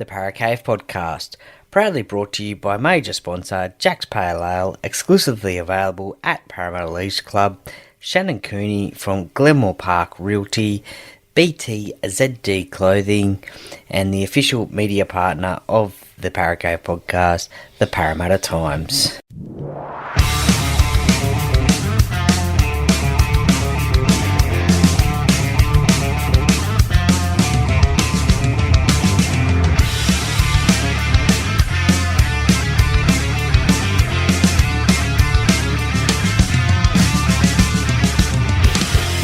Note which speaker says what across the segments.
Speaker 1: the Paracave Podcast, proudly brought to you by major sponsor Jack's Pale Ale, exclusively available at Parramatta Eels Club, Shannon Cooney from Glenmore Park Realty, BTZD Clothing, and the official media partner of the Paracave Podcast, the Parramatta Times.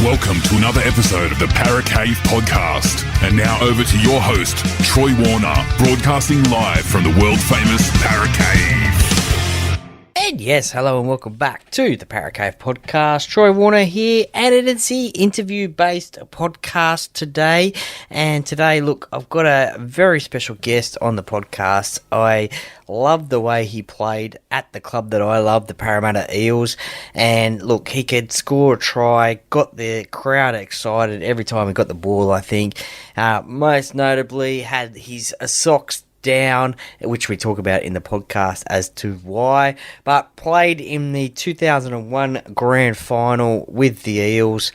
Speaker 2: Welcome to another episode of the Paracave Podcast. And now over to your host, Troy Warner, broadcasting live from the world-famous Paracave.
Speaker 1: And yes, hello and welcome back to the Paracave Podcast. Troy Warner here, and it is the interview-based podcast today. And today, look, I've got a very special guest on the podcast. I love the way he played at the club that I love, the Parramatta Eels. And look, he could score a try, got the crowd excited every time he got the ball, I think. Most notably, had his socks down, which we talk about in the podcast as to why, but played in the 2001 Grand Final with the Eels,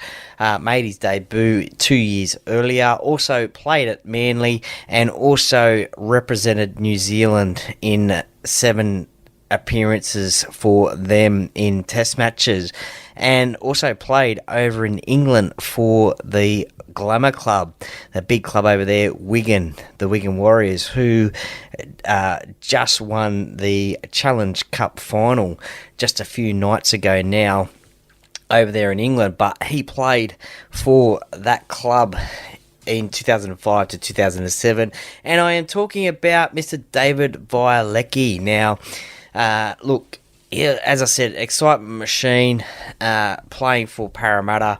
Speaker 1: made his debut 2 years earlier, also played at Manly, and also represented New Zealand in 7 appearances for them in test matches, and also played over in England for the Glamour club, the big club over there, Wigan, the Wigan Warriors, who just won the Challenge Cup final just a few nights ago now over there in England. But he played for that club in 2005 to 2007, and I am talking about Mr David Vaealiki. Now, look, yeah, as I said, excitement machine, playing for Parramatta.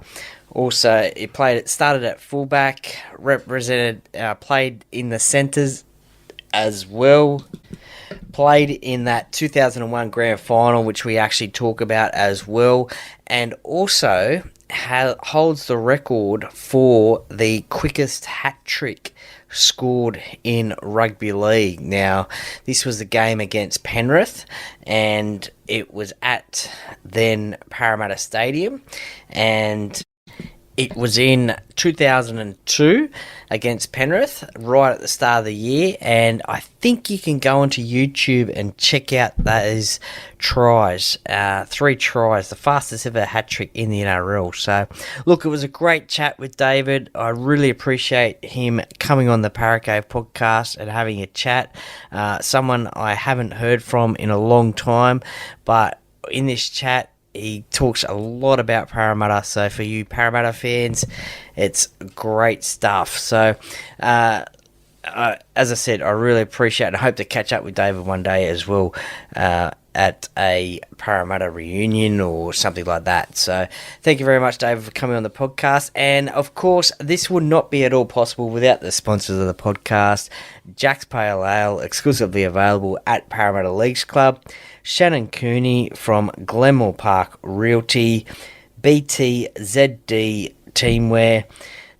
Speaker 1: Also, he started at fullback, played in the centres as well. Played in that 2001 Grand Final, which we actually talk about as well. And also holds the record for the quickest hat-trick scored in rugby league. Now, this was the game against Penrith, and it was at then Parramatta Stadium, and it was in 2002 against Penrith, right at the start of the year, and I think you can go onto YouTube and check out those tries, 3 tries, the fastest ever hat-trick in the NRL. So, look, it was a great chat with David. I really appreciate him coming on the Paracave Podcast and having a chat. Someone I haven't heard from in a long time, but in this chat, he talks a lot about Parramatta, so for you Parramatta fans, it's great stuff. So, as I said, I really appreciate it. I hope to catch up with David one day as well at a Parramatta reunion or something like that. So, thank you very much, David, for coming on the podcast. And, of course, this would not be at all possible without the sponsors of the podcast. Jack's Pale Ale, exclusively available at Parramatta Eels Club. Shannon Cooney from Glenmore Park Realty, BTZD Teamwear,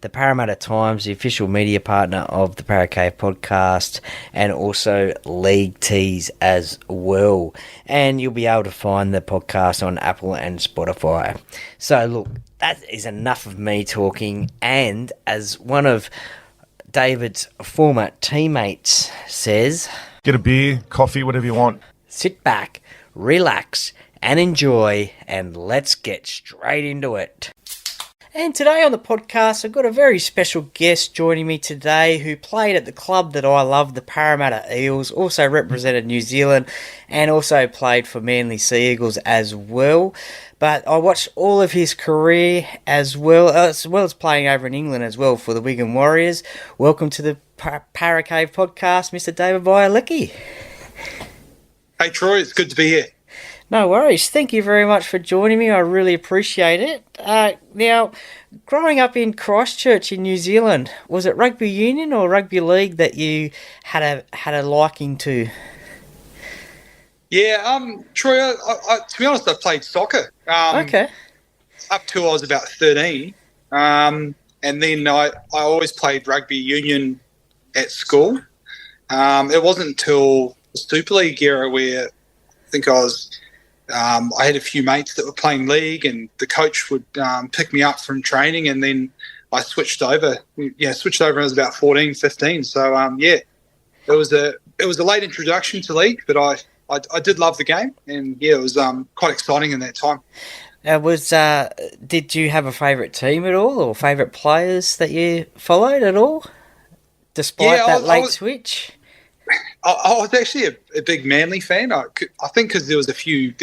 Speaker 1: the Parramatta Times, the official media partner of the Paracave Podcast, and also League Tees as well. And you'll be able to find the podcast on Apple and Spotify. So look, that is enough of me talking, and as one of David's former teammates says,
Speaker 3: get a beer, coffee, whatever you want.
Speaker 1: Sit back, relax, and enjoy, and let's get straight into it. And today on the podcast, I've got a very special guest joining me today who played at the club that I love, the Parramatta Eels, also represented New Zealand, and also played for Manly Sea Eagles as well. But I watched all of his career as well as playing over in England as well for the Wigan Warriors. Welcome to the Paracave Podcast, Mr David Vaealiki.
Speaker 4: Hey Troy, it's good to be here.
Speaker 1: No worries. Thank you very much for joining me. I really appreciate it. Now, growing up in Christchurch in New Zealand, was it rugby union or rugby league that you had a liking to?
Speaker 4: Yeah, Troy, I, to be honest, I played soccer.
Speaker 1: Okay.
Speaker 4: Up till I was about 13. And then I always played rugby union at school. It wasn't until the Super League era where I think I had a few mates that were playing league, and the coach would pick me up from training, and then I switched over. Yeah, switched over when I was about 14, 15. So it was a late introduction to league, but I did love the game, and it was quite exciting in that time.
Speaker 1: Did you have a favourite team at all, or favourite players that you followed at all, despite that late switch?
Speaker 4: I was actually a big Manly fan. I think because there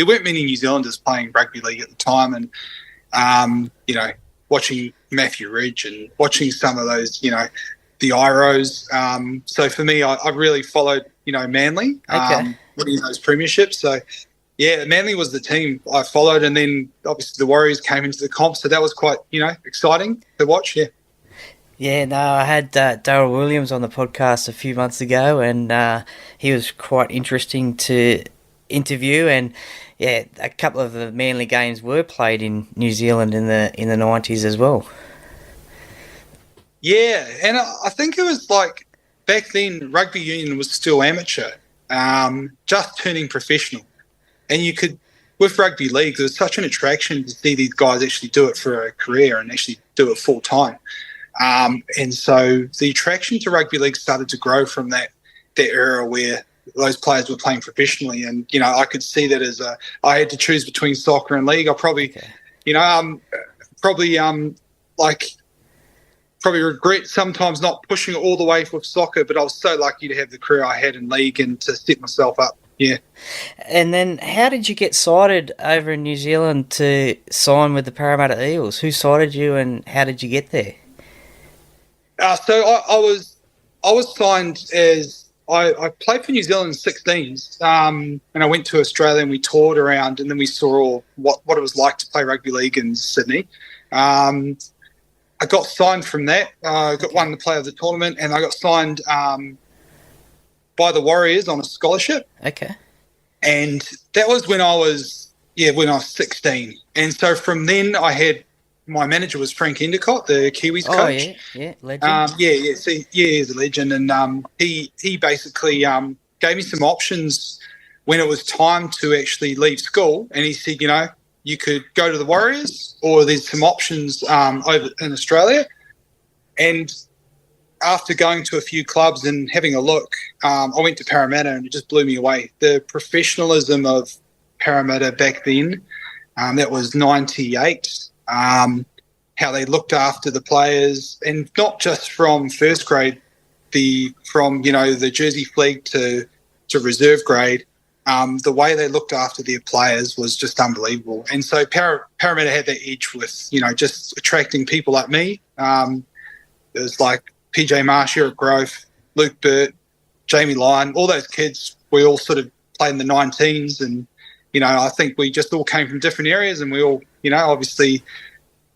Speaker 4: weren't many New Zealanders playing rugby league at the time, and watching Matthew Ridge and watching some of those, the Iros. So for me, I really followed, Manly, winning those premierships. So yeah, Manly was the team I followed, and then obviously the Warriors came into the comp, so that was quite, exciting to watch. Yeah.
Speaker 1: Yeah, no, I had Darryl Williams on the podcast a few months ago, and he was quite interesting to interview. And yeah, a couple of the Manly games were played in New Zealand in the 90s as well.
Speaker 4: Yeah, and I think it was like back then rugby union was still amateur, just turning professional, and you could. With rugby league, there was such an attraction to see these guys actually do it for a career and actually do it full time. And so the attraction to rugby league started to grow from that era where those players were playing professionally. And, I could see that as I had to choose between soccer and league. I probably, probably regret sometimes not pushing it all the way with soccer, but I was so lucky to have the career I had in league and to set myself up. Yeah.
Speaker 1: And then how did you get sighted over in New Zealand to sign with the Parramatta Eels? Who sighted you and how did you get there?
Speaker 4: So I was signed as I played for New Zealand in 16s, and I went to Australia and we toured around, and then we saw what it was like to play rugby league in Sydney. I got signed from that. I got one the player of the tournament, and I got signed by the Warriors on a scholarship.
Speaker 1: Okay. And
Speaker 4: that was when I was 16, and so from then I had. My manager was Frank Endicott, the Kiwis coach.
Speaker 1: Oh, yeah, legend.
Speaker 4: He's a legend. And he basically gave me some options when it was time to actually leave school. And he said, you could go to the Warriors or there's some options over in Australia. And after going to a few clubs and having a look, I went to Parramatta and it just blew me away. The professionalism of Parramatta back then, that was 98. How they looked after the players, and not just from first grade, from the jersey flag to reserve grade. The way they looked after their players was just unbelievable. And so Parramatta had that edge with just attracting people like me. It was like PJ Marsh, Eric Grove, Luke Burt, Jamie Lyon, all those kids. We all sort of played in the 19s, and I think we just all came from different areas, and we all obviously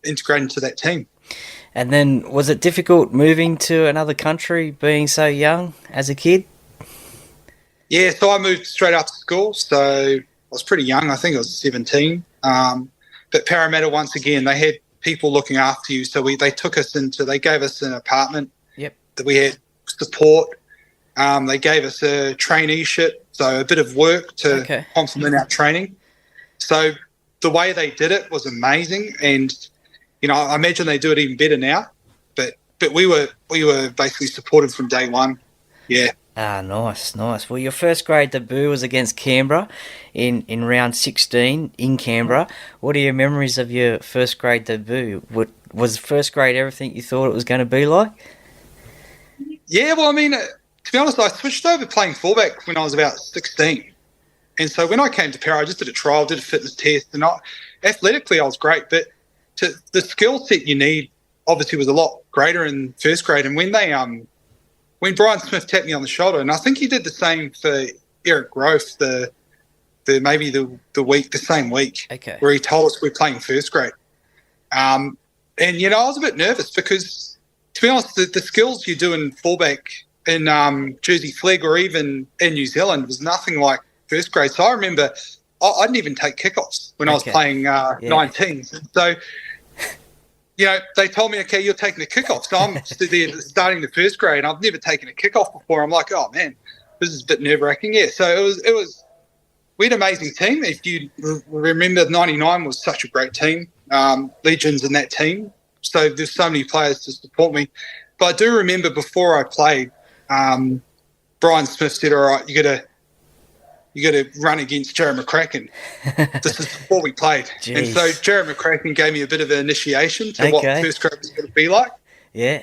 Speaker 4: integrated into that team.
Speaker 1: And then was it difficult moving to another country being so young as a kid?
Speaker 4: Yeah, so I moved straight after school, so I was pretty young. I think I was 17. But Parramatta, once again, they had people looking after you, so they gave us an apartment.
Speaker 1: Yep.
Speaker 4: That we had support. They gave us a traineeship, so a bit of work to complement our training. So the way they did it was amazing, and I imagine they do it even better now. But we were basically supported from day one. Yeah.
Speaker 1: Ah, nice. Well, your first grade debut was against Canberra in round 16 in Canberra. What are your memories of your first grade debut? Was first grade everything you thought it was going to be like?
Speaker 4: Yeah, well, I mean, to be honest, I switched over playing fullback when I was about 16. And so when I came to Para, I just did a trial, did a fitness test, and athletically I was great, but the skill set you need obviously was a lot greater in first grade. And when Brian Smith tapped me on the shoulder, and I think he did the same for Eric Grove the same week, where he told us we're playing first grade. And I was a bit nervous because, to be honest, the skills you do in fullback in Jersey Flegg or even in New Zealand was nothing like first grade. So I remember I didn't even take kickoffs when I was playing 19s. And so they told me, okay, you're taking the kickoff. So I'm there starting the first grade, and I've never taken a kickoff before. I'm like, oh man, this is a bit nerve wracking. Yeah. So it was. We had an amazing team. If you remember, '99 was such a great team. Legends in that team. So there's so many players to support me. But I do remember before I played, Brian Smith said, "All right, you got to run against Jared McCracken." This is before we played.
Speaker 1: Jeez.
Speaker 4: And so Jared McCracken gave me a bit of an initiation to what first grade was going to be like.
Speaker 1: Yeah.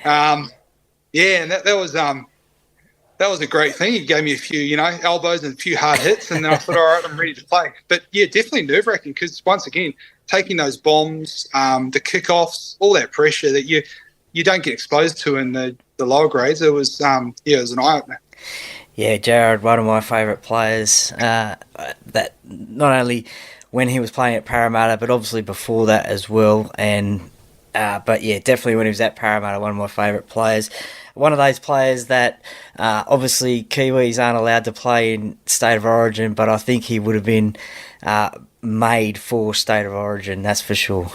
Speaker 4: And that was a great thing. He gave me a few, elbows and a few hard hits, and then I thought, all right, I'm ready to play. But yeah, definitely nerve-wracking because once again, taking those bombs, the kickoffs, all that pressure that you don't get exposed to in the lower grades, it was it was an eye-opener.
Speaker 1: Yeah, Jared, one of my favourite players, that not only when he was playing at Parramatta, but obviously before that as well. And but yeah, definitely when he was at Parramatta, one of my favourite players. One of those players that obviously Kiwis aren't allowed to play in State of Origin, but I think he would have been made for State of Origin, that's for sure.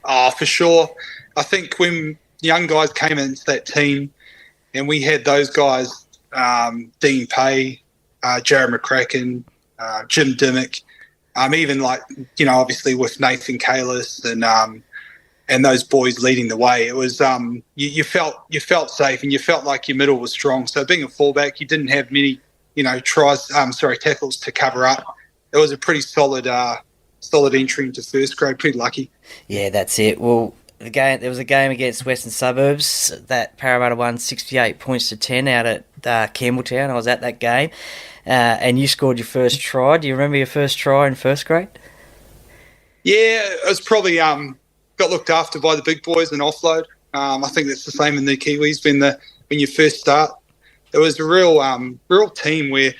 Speaker 4: Oh, for sure. I think when young guys came into that team and we had those guys, Dean Pay, Jared McCracken, Jim Dimmock, even obviously with Nathan Kalis and those boys leading the way, it was you felt safe and you felt like your middle was strong. So being a fullback, you didn't have many tackles to cover up. It was a pretty solid entry into first grade. Pretty lucky.
Speaker 1: Yeah, that's it. Well, there was a game against Western Suburbs that Parramatta won 68 points to 10 out at Campbelltown. I was at that game, and you scored your first try. Do you remember your first try in first grade?
Speaker 4: Yeah, it was probably got looked after by the big boys and offload. I think that's the same in the Kiwis when you first start. It was a real team where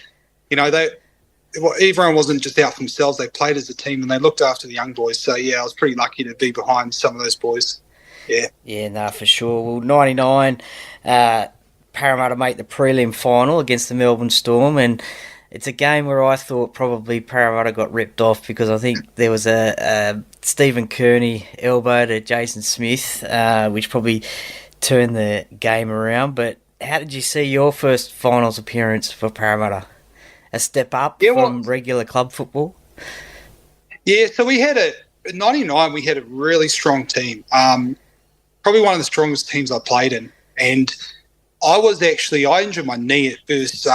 Speaker 4: everyone wasn't just out for themselves. They played as a team and they looked after the young boys. So yeah, I was pretty lucky to be behind some of those boys. Yeah. Yeah,
Speaker 1: no, for sure. Well, 99, Parramatta make the prelim final against the Melbourne Storm, and it's a game where I thought probably Parramatta got ripped off because I think there was a Stephen Kearney elbow to Jason Smith, which probably turned the game around. But how did you see your first finals appearance for Parramatta? A step up from regular club football?
Speaker 4: Yeah, so in 99, we had a really strong team. Probably one of the strongest teams I played in. And I injured my knee at first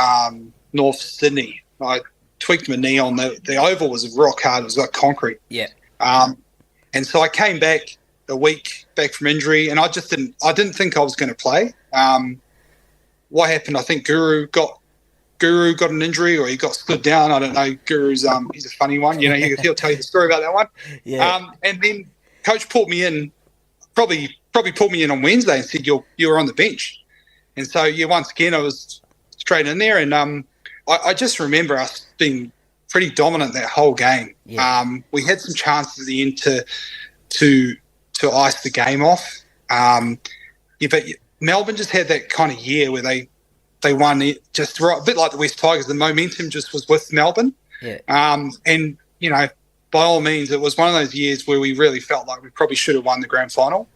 Speaker 4: North Sydney. I tweaked my knee on the oval was rock hard. It was like concrete.
Speaker 1: Yeah.
Speaker 4: And so I came back a week back from injury, and I didn't think I was going to play. What happened? I think Guru got an injury, or he got stood down. I don't know. Guru's he's a funny one. He'll tell you the story about that one.
Speaker 1: Yeah.
Speaker 4: And then coach pulled me in, probably pulled me in on Wednesday and said you're on the bench. And so once again I was straight in there, and I just remember us being pretty dominant that whole game.
Speaker 1: Yeah.
Speaker 4: We had some chances at the end to ice the game off. But Melbourne just had that kind of year where they won it just right, a bit like the West Tigers. The momentum just was with Melbourne.
Speaker 1: Yeah.
Speaker 4: And by all means, it was one of those years where we really felt like we probably should have won the grand final.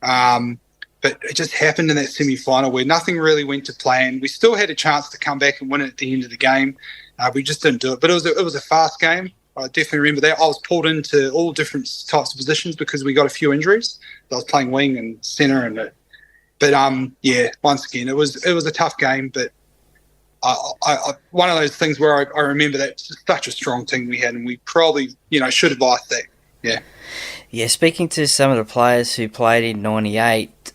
Speaker 4: But it just happened in that semi-final where nothing really went to plan. We still had a chance to come back and win it at the end of the game. We just didn't do it. But it was a fast game. I definitely remember that. I was pulled into all different types of positions because we got a few injuries. I was playing wing and centre, once again, it was a tough game. But I one of those things where I remember that such a strong team we had, and we probably should have iced that. Yeah.
Speaker 1: Yeah, speaking to some of the players who played in 98,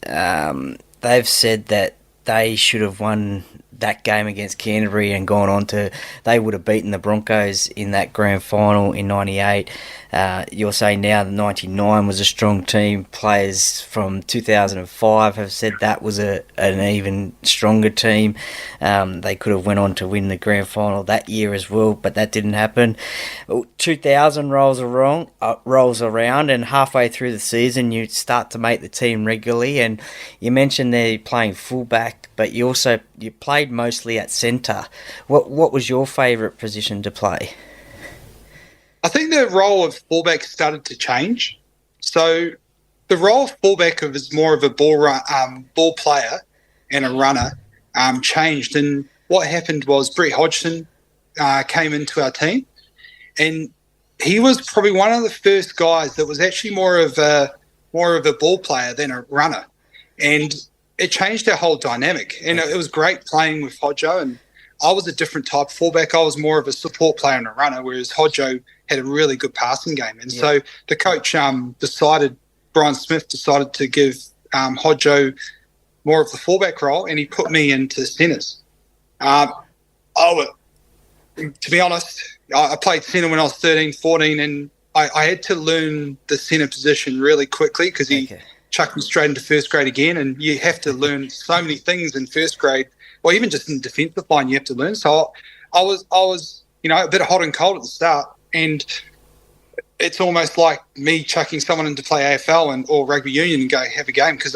Speaker 1: they've said that they should have won that game against Canterbury and gone on to, they would have beaten the Broncos in that grand final in 98. You're saying now the 99 was a strong team. Players from 2005 have said that was an even stronger team. They could have went on to win the grand final that year as well, but that didn't happen. 2000 rolls around, and halfway through the season you start to make the team regularly, and you mentioned they're playing fullback, but you played mostly at centre. What was your favourite position to play?
Speaker 4: I think the role of fullback started to change. So the role of fullback is more of a ball player and a runner changed. And what happened was Brett Hodgson came into our team, and he was probably one of the first guys that was actually more of a ball player than a runner, and it changed our whole dynamic. And it was great playing with Hodjo, and I was a different type of fullback. I was more of a support player and a runner, whereas Hodjo had a really good passing game. And so the coach Brian Smith decided to give Hodjo more of the fullback role, and he put me into centres. To be honest, I played centre when I was 13, 14, and I had to learn the centre position really quickly because he chucked me straight into first grade again, and you have to learn so many things in first grade, or even just in defensive line you have to learn. So I was a bit hot and cold at the start, and it's almost like me chucking someone into play AFL or rugby union and go have a game, because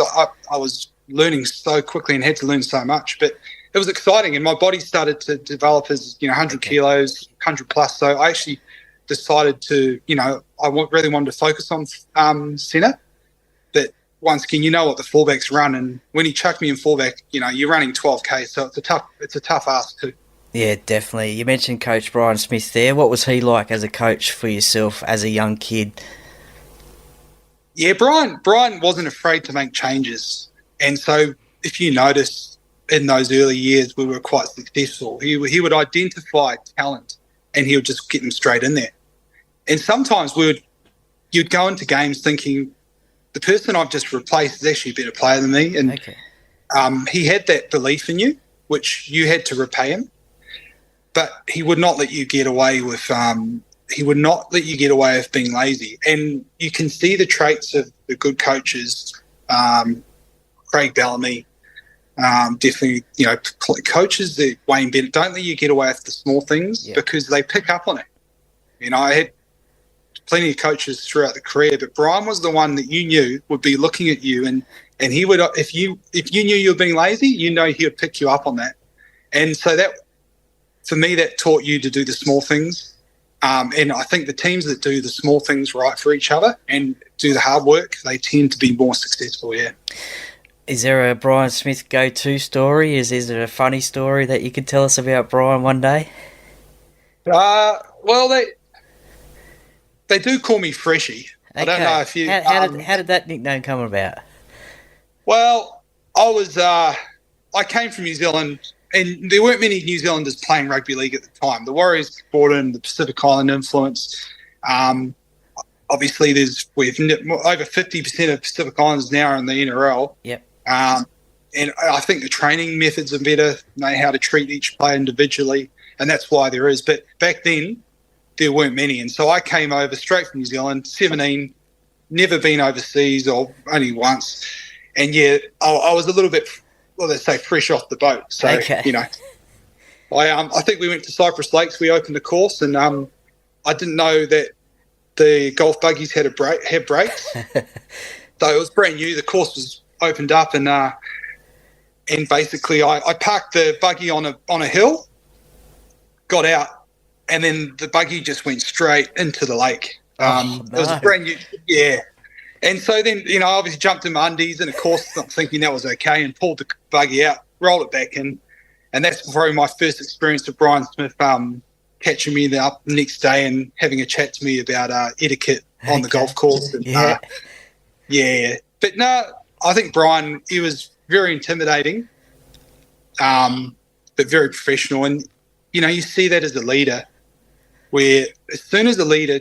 Speaker 4: I was learning so quickly and had to learn so much. But it was exciting, and my body started to develop as 100 kilos, 100 plus. So I actually decided to, I really wanted to focus on centre. But once again, you know what the fullbacks run, and when he chucked me in fullback, you're running 12K, so it's a tough ask too.
Speaker 1: Yeah, definitely. You mentioned Coach Brian Smith there. What was he like as a coach for yourself as a young kid?
Speaker 4: Yeah, Brian wasn't afraid to make changes. And so if you notice in those early years, we were quite successful. He would identify talent and he would just get them straight in there. And sometimes you'd go into games thinking the person I've just replaced is actually a better player than me. And he had that belief in you, which you had to repay him. But he would not let you get away with being lazy. And you can see the traits of the good coaches, Craig Bellamy, definitely, coaches that Wayne Bennett, don't let you get away with the small things because they pick up on it. I had plenty of coaches throughout the career, but Brian was the one that you knew would be looking at you, and he would, if you knew you were being lazy, he would pick you up on that. And so that, for me, that taught you to do the small things. And I think the teams that do the small things right for each other and do the hard work, they tend to be more successful,
Speaker 1: Is there a Brian Smith go-to story? Is there a funny story that you could tell us about Brian one day?
Speaker 4: Well, they do call me Freshie.
Speaker 1: Okay.
Speaker 4: I don't know if you...
Speaker 1: How did that nickname come about?
Speaker 4: Well, I came from New Zealand, and there weren't many New Zealanders playing rugby league at the time. The Warriors brought in the Pacific Island influence. Obviously, we've over 50% of Pacific Islanders now are in the NRL.
Speaker 1: Yep.
Speaker 4: And I think the training methods are better, know how to treat each player individually, and that's why there is. But back then, there weren't many. And so I came over straight from New Zealand, 17, never been overseas or only once. And, I was a little bit, let's say, fresh off the boat. So, I think we went to Cypress Lakes. We opened the course, and I didn't know that the golf buggies had brakes. So it was brand new. The course was opened up, and basically I parked the buggy on a hill, got out, and then the buggy just went straight into the lake. It was brand new. Yeah. And so then, I obviously jumped in my undies, and of course I'm thinking that was okay, and pulled the buggy out, rolled it back in. And that's probably my first experience with Brian Smith catching me up the next day and having a chat to me about etiquette on the golf course. And, But no, I think Brian, he was very intimidating, but very professional. And, you see that as a leader, where as soon as a leader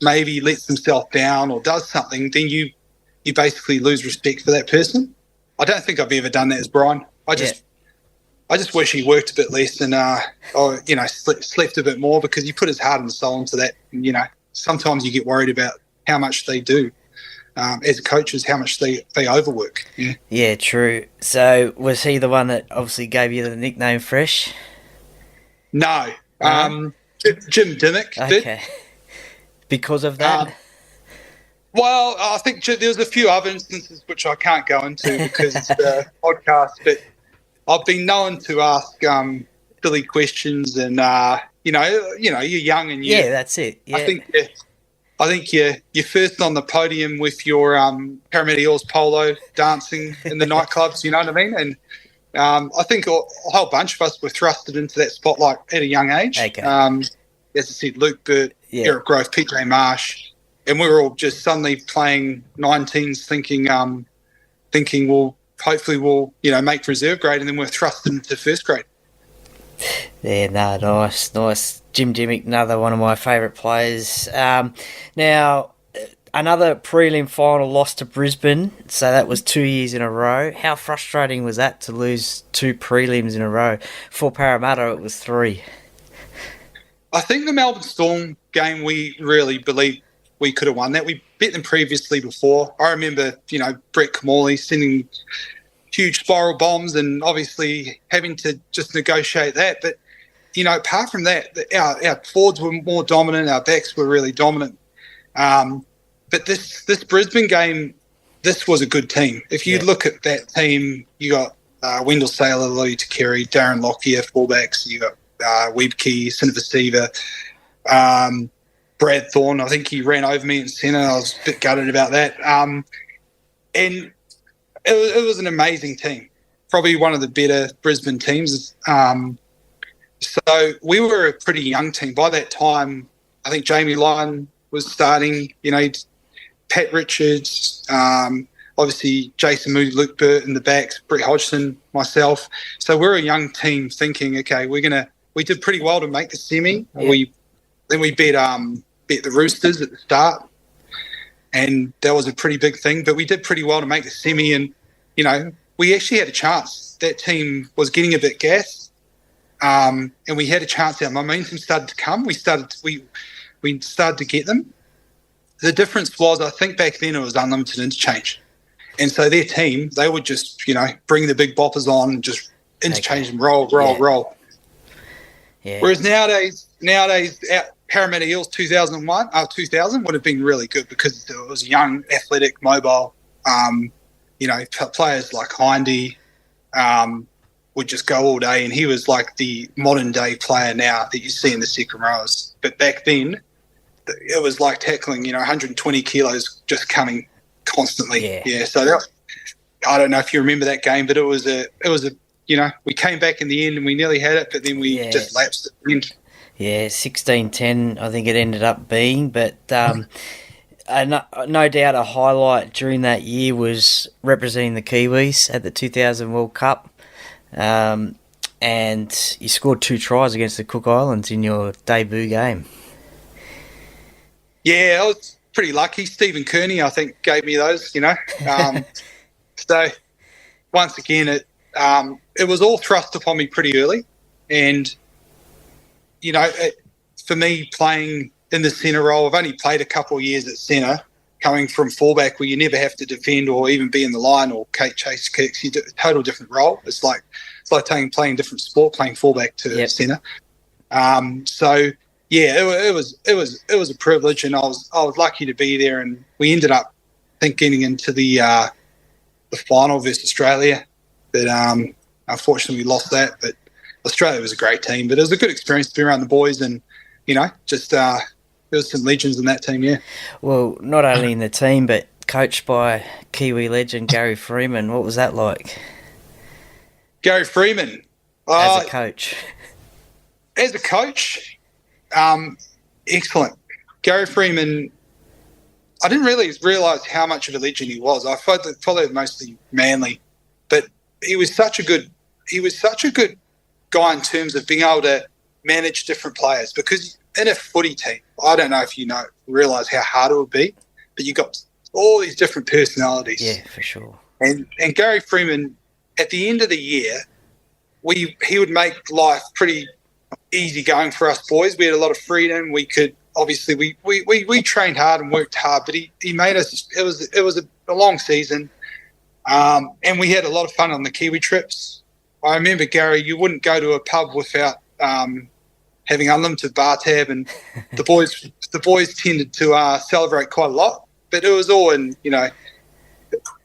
Speaker 4: maybe lets himself down or does something, then you basically lose respect for that person. I don't think I've ever done that as Brian. I just wish he worked a bit less and, slept a bit more, because he put his heart and soul into that. And, sometimes you get worried about how much they do as coaches, how much they overwork.
Speaker 1: Yeah, true. So was he the one that obviously gave you the nickname Fresh?
Speaker 4: No. Jim Dimmock did.
Speaker 1: Okay. Because of that?
Speaker 4: Well, I think there was a few other instances which I can't go into because it's a podcast, but I've been known to ask silly questions, and you're young and
Speaker 1: yeah, that's it. Yeah.
Speaker 4: I think you're first on the podium with your Parramatta Eels polo dancing in the nightclubs, you know what I mean? And I think a whole bunch of us were thrusted into that spotlight at a young age.
Speaker 1: Okay.
Speaker 4: As I said, Luke Burt, Eric Grove, PJ Marsh, and we were all just suddenly playing 19s thinking, well, hopefully we'll, make reserve grade, and then we're thrust into first grade.
Speaker 1: Yeah, no, nice. Jim Dimmick, another one of my favourite players. Now, another prelim final loss to Brisbane, so that was 2 years in a row. How frustrating was that to lose 2 prelims in a row? For Parramatta, it was 3.
Speaker 4: I think the Melbourne Storm game, we really believed we could have won that. We beat them previously before. I remember, Brett Kamali sending huge spiral bombs and obviously having to just negotiate that. But, apart from that, our forwards were more dominant. Our backs were really dominant. But this Brisbane game, this was a good team. If you look at that team, you got Wendell Saylor, Louis Takeri, Darren Lockyer, fullbacks. You got Webke, Sinavasiva, Brad Thorne. I think he ran over me in centre. I was a bit gutted about that. And it was an amazing team. Probably one of the better Brisbane teams. So we were a pretty young team. By that time, I think Jamie Lyon was starting, Pat Richards, obviously Jason Moody, Luke Burt in the backs, Brett Hodgson, myself. So we're a young team thinking, okay, we did pretty well to make the semi. Yeah. We beat the Roosters at the start, and that was a pretty big thing. But we did pretty well to make the semi, and we actually had a chance. That team was getting a bit gassed, and we had a chance. Our momentum started to come. We started to get them. The difference was, I think back then it was unlimited interchange. And so their team, they would just, bring the big boppers on and just interchange and roll. Yeah. Whereas nowadays, Parramatta Eels 2000 would have been really good because it was young, athletic, mobile. Players like Hindy would just go all day, and he was like the modern day player now that you see in the second rows. But back then, it was like tackling, 120 kilos just coming constantly. Yeah. So I don't know if you remember that game, but it was a, we came back in the end and we nearly had it, but then we just lapsed at the end.
Speaker 1: Yeah, 16-10, I think it ended up being, but no doubt a highlight during that year was representing the Kiwis at the 2000 World Cup. And you scored 2 tries against the Cook Islands in your debut game.
Speaker 4: Yeah, I was pretty lucky. Stephen Kearney, I think, gave me those, So, once again, it was all thrust upon me pretty early. And, for me playing in the centre role, I've only played a couple of years at centre, coming from fullback where you never have to defend or even be in the line or chase kicks. You do a total different role. It's like playing different sport, playing fullback to centre. So, yeah, it was a privilege, and I was lucky to be there. And we ended up, I think, getting into the final versus Australia, but unfortunately we lost that. But Australia was a great team, but it was a good experience to be around the boys, and there was some legends in that team. Yeah.
Speaker 1: Well, not only in the team, but coached by Kiwi legend Gary Freeman. What was that like?
Speaker 4: Gary Freeman,
Speaker 1: as a coach.
Speaker 4: As a coach. Excellent. Gary Freeman, I didn't really realise how much of a legend he was. I followed mostly Manly, but he was such a good guy in terms of being able to manage different players, because in a footy team, I don't know if you realise how hard it would be, but you got all these different personalities.
Speaker 1: Yeah, for sure.
Speaker 4: And Gary Freeman, at the end of the year, he would make life pretty easy going for us boys. We had a lot of freedom. We could obviously we trained hard and worked hard, but he made us. It was a long season, and we had a lot of fun on the Kiwi trips. I remember, Gary, you wouldn't go to a pub without having unlimited bar tab, and the boys tended to celebrate quite a lot. But it was all in, we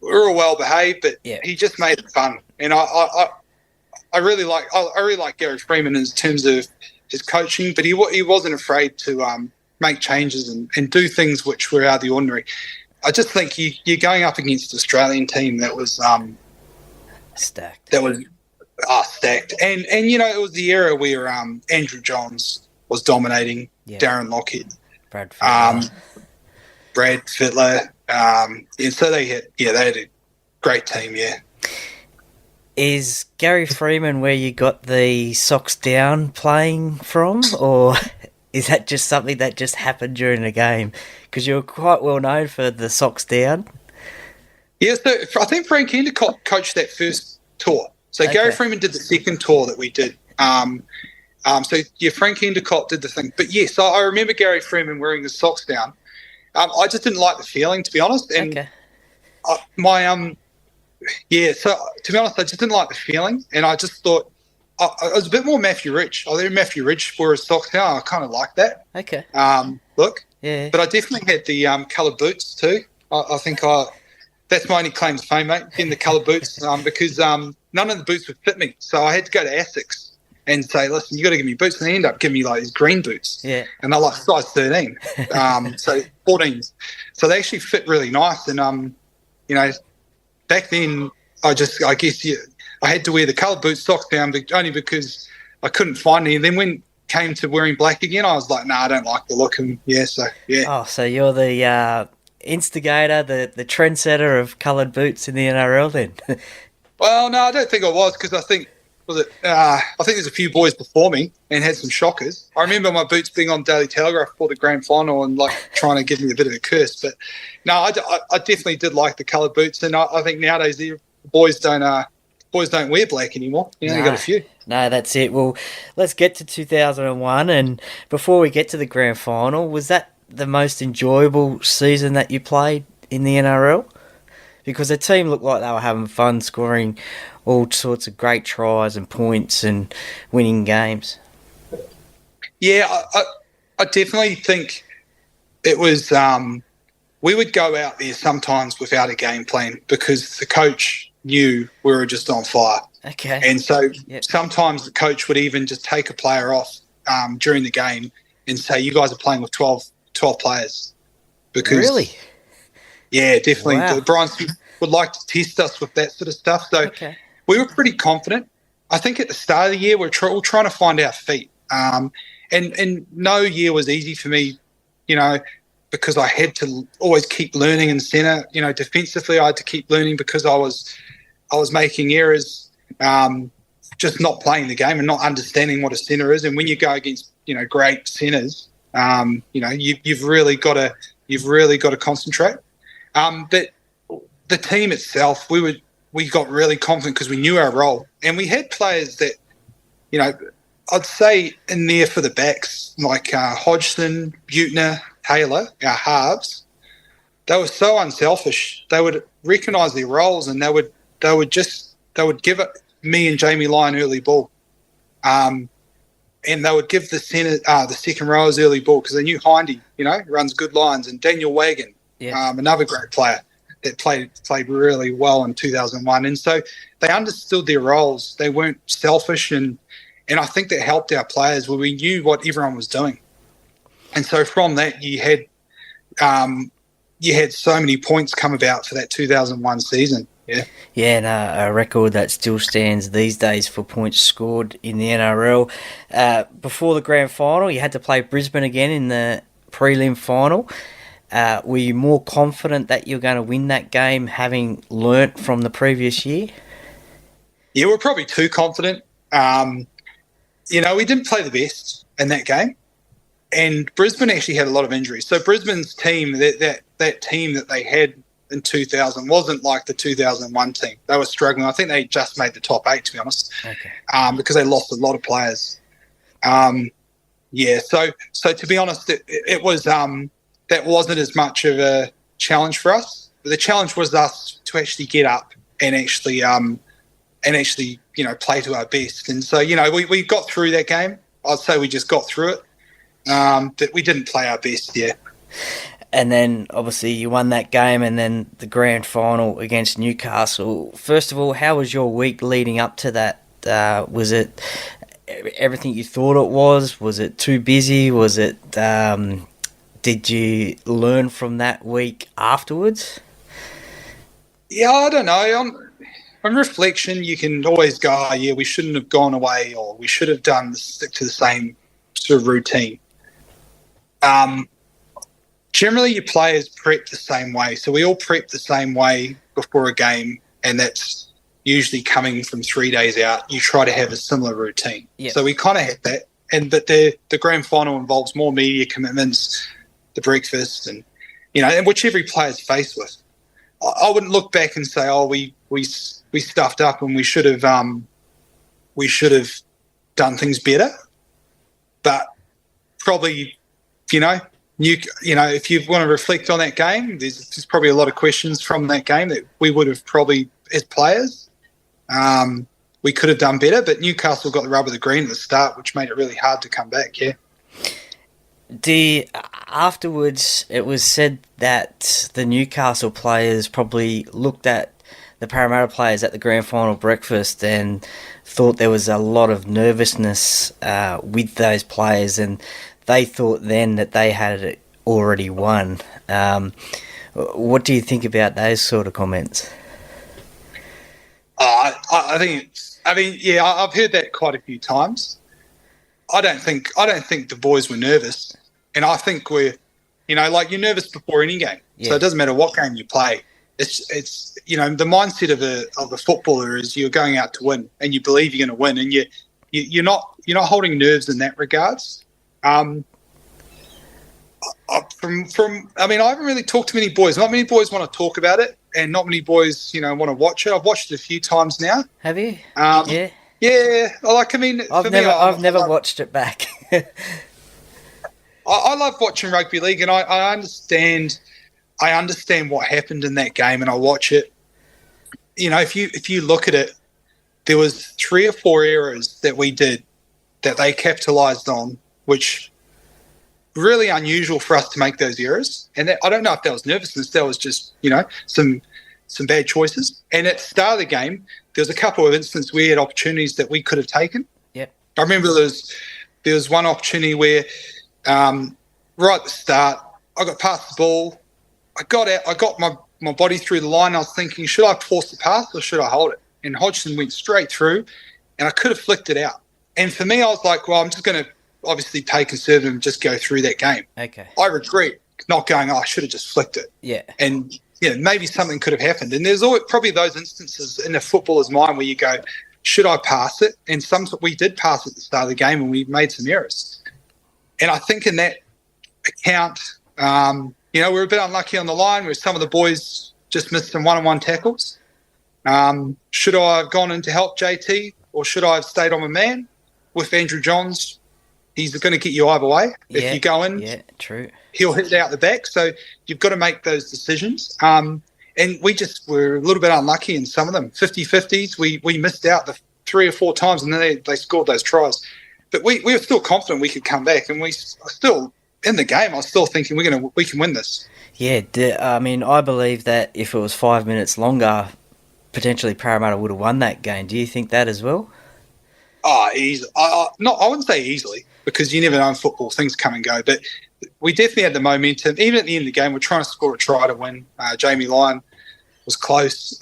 Speaker 4: were all well behaved, but he just made it fun, and I really like Gary Freeman in terms of his coaching, but he wasn't afraid to make changes and do things which were out of the ordinary. I just think you're going up against an Australian team that was
Speaker 1: Stacked.
Speaker 4: That was stacked, and it was the era where Andrew Johns was dominating, Darren Lockett,
Speaker 1: Brad Fittler.
Speaker 4: Brad Fittler, and so they had a great team. Yeah.
Speaker 1: Is Gary Freeman where you got the socks down playing from, or is that just something that just happened during the game? Because you're quite well known for the socks down.
Speaker 4: Yeah, so I think Frank Endicott coached that first tour. So Gary Freeman did the second tour that we did. Frank Endicott did the thing. But yes, I remember Gary Freeman wearing his socks down. I just didn't like the feeling, to be honest. And so to be honest, I just didn't like the feeling. And I just thought, I was a bit more Matthew Ridge. I let Matthew Ridge wear his socks down. I kind of like that.
Speaker 1: Okay.
Speaker 4: Look.
Speaker 1: Yeah.
Speaker 4: But I definitely had the coloured boots too. I think that's my only claim to fame, mate, in the coloured boots, because none of the boots would fit me. So I had to go to Asics and say, listen, you got to give me boots. And they end up giving me like these green boots. Yeah. And they're like size 13. So 14s. So they actually fit really nice. And, back then I had to wear the coloured boots, socks down, only because I couldn't find any. And then when it came to wearing black again, I was like, I don't like the look. And
Speaker 1: Oh, so you're the instigator, the trendsetter of coloured boots in the NRL then?
Speaker 4: Well, no, I don't think I was, because I think there's a few boys before me and had some shockers. I remember my boots being on Daily Telegraph for the grand final and like trying to give me a bit of a curse. But no, I definitely did like the coloured boots, and I think nowadays the boys don't wear black anymore. You only got a few.
Speaker 1: No, that's it. Well, let's get to 2001, and before we get to the grand final, was that the most enjoyable season that you played in the NRL? Because the team looked like they were having fun, scoring all sorts of great tries and points and winning games.
Speaker 4: Yeah, I definitely think it was we would go out there sometimes without a game plan because the coach knew we were just on fire.
Speaker 1: Okay.
Speaker 4: And so sometimes the coach would even just take a player off during the game and say, you guys are playing with 12 players. Because,
Speaker 1: really?
Speaker 4: Yeah, definitely.
Speaker 1: Wow.
Speaker 4: Brian Smith would like to test us with that sort of stuff. So we were pretty confident. I think at the start of the year, we're trying to find our feet. And no year was easy for me, because I had to always keep learning in centre. Defensively, I had to keep learning because I was making errors, just not playing the game and not understanding what a centre is. And when you go against, great centres, you've really got to concentrate. But the team itself, we got really confident because we knew our role, and we had players that, I'd say in there for the backs like Hodgson, Butner, Taylor, our halves. They were so unselfish. They would recognise their roles, and they would give it me and Jamie Lyon early ball. And they would give the second rowers early ball because they knew Hindy, runs good lines, and Daniel Wagon, another great player that played really well in 2001. And so they understood their roles. They weren't selfish, and I think that helped our players where we knew what everyone was doing. And so from that, you had so many points come about for that 2001 season.
Speaker 1: A record that still stands these days for points scored in the NRL. Before the grand final, you had to play Brisbane again in the prelim final. Were you more confident that you're going to win that game, having learnt from the previous year?
Speaker 4: Yeah, we're probably too confident. We didn't play the best in that game, and Brisbane actually had a lot of injuries. So Brisbane's team, that team that they had in 2000 wasn't like the 2001 team. They were struggling. I think they just made the top 8, to be honest, because they lost a lot of players. So to be honest, it was that wasn't as much of a challenge for us. But the challenge was us to actually get up and actually play to our best. And so, we got through that game. I'd say we just got through it. But we didn't play our best,
Speaker 1: And then, obviously, you won that game, and then the grand final against Newcastle. First of all, how was your week leading up to that? Was it everything you thought it was? Was it too busy? Was it did you learn from that week afterwards?
Speaker 4: Yeah, I don't know. On reflection, you can always go, oh, yeah, we shouldn't have gone away, or we should have stick to the same sort of routine. Generally, your players prep the same way. So we all prep the same way before a game, and that's usually coming from 3 days out. You try to have a similar routine.
Speaker 1: Yep.
Speaker 4: So we kind of had that. But the grand final involves more media commitments, the breakfast, and which every player's faced with. I wouldn't look back and say, oh, we stuffed up and we should have done things better. But probably, if you want to reflect on that game, there's probably a lot of questions from that game that we would have probably, as players, we could have done better. But Newcastle got the rub of the green at the start, which made it really hard to come back. Yeah.
Speaker 1: Afterwards, it was said that the Newcastle players probably looked at the Parramatta players at the grand final breakfast and thought there was a lot of nervousness with those players, and they thought then that they had already won. What do you think about those sort of comments?
Speaker 4: I've heard that quite a few times. I don't think the boys were nervous, and I think we're you're nervous before any game. Yeah. So it doesn't matter what game you play. It's the mindset of a footballer is you're going out to win, and you believe you're going to win, and you're not holding nerves in that regards. I haven't really talked to many boys. Not many boys want to talk about it, and not many boys want to watch it. I've watched it a few times now.
Speaker 1: Have you?
Speaker 4: Yeah. Yeah,
Speaker 1: I've never watched it back.
Speaker 4: I love watching rugby league, and I understand what happened in that game, and I watch it. If you look at it, there was 3 or 4 errors that we did that they capitalised on, which really unusual for us to make those errors. And I don't know if that was nervousness, that was just some bad choices. And at the start of the game, there was a couple of instances we had opportunities that we could have taken.
Speaker 1: Yep.
Speaker 4: I remember there was one opportunity where right at the start, I got past the ball. I got my body through the line. I was thinking, should I force the pass or should I hold it? And Hodgson went straight through, and I could have flicked it out. And for me, I was like, well, I'm just going to obviously play conservative and just go through that game.
Speaker 1: Okay.
Speaker 4: I regret not going, I should have just flicked it.
Speaker 1: Yeah.
Speaker 4: And maybe something could have happened. And there's always probably those instances in a footballer's mind where you go, should I pass it? And we did pass at the start of the game, and we made some errors. And I think in that account, we're a bit unlucky on the line where some of the boys just missed some one-on-one tackles. Should I have gone in to help JT, or should I have stayed on my man with Andrew Johns? He's going to get you either way. If you go in,
Speaker 1: true.
Speaker 4: He'll hit it out the back. So you've got to make those decisions. And we just were a little bit unlucky in some of them. 50-50s, we missed out the 3 or 4 times, and then they scored those tries. But we were still confident we could come back, and we still in the game. I was still thinking we can win this. Yeah,
Speaker 1: I believe that if it was 5 minutes longer, potentially Parramatta would have won that game. Do you think that as well?
Speaker 4: Oh, easily. I wouldn't say easily, because you never know in football, things come and go. But we definitely had the momentum. Even at the end of the game, we're trying to score a try to win. Jamie Lyon was close.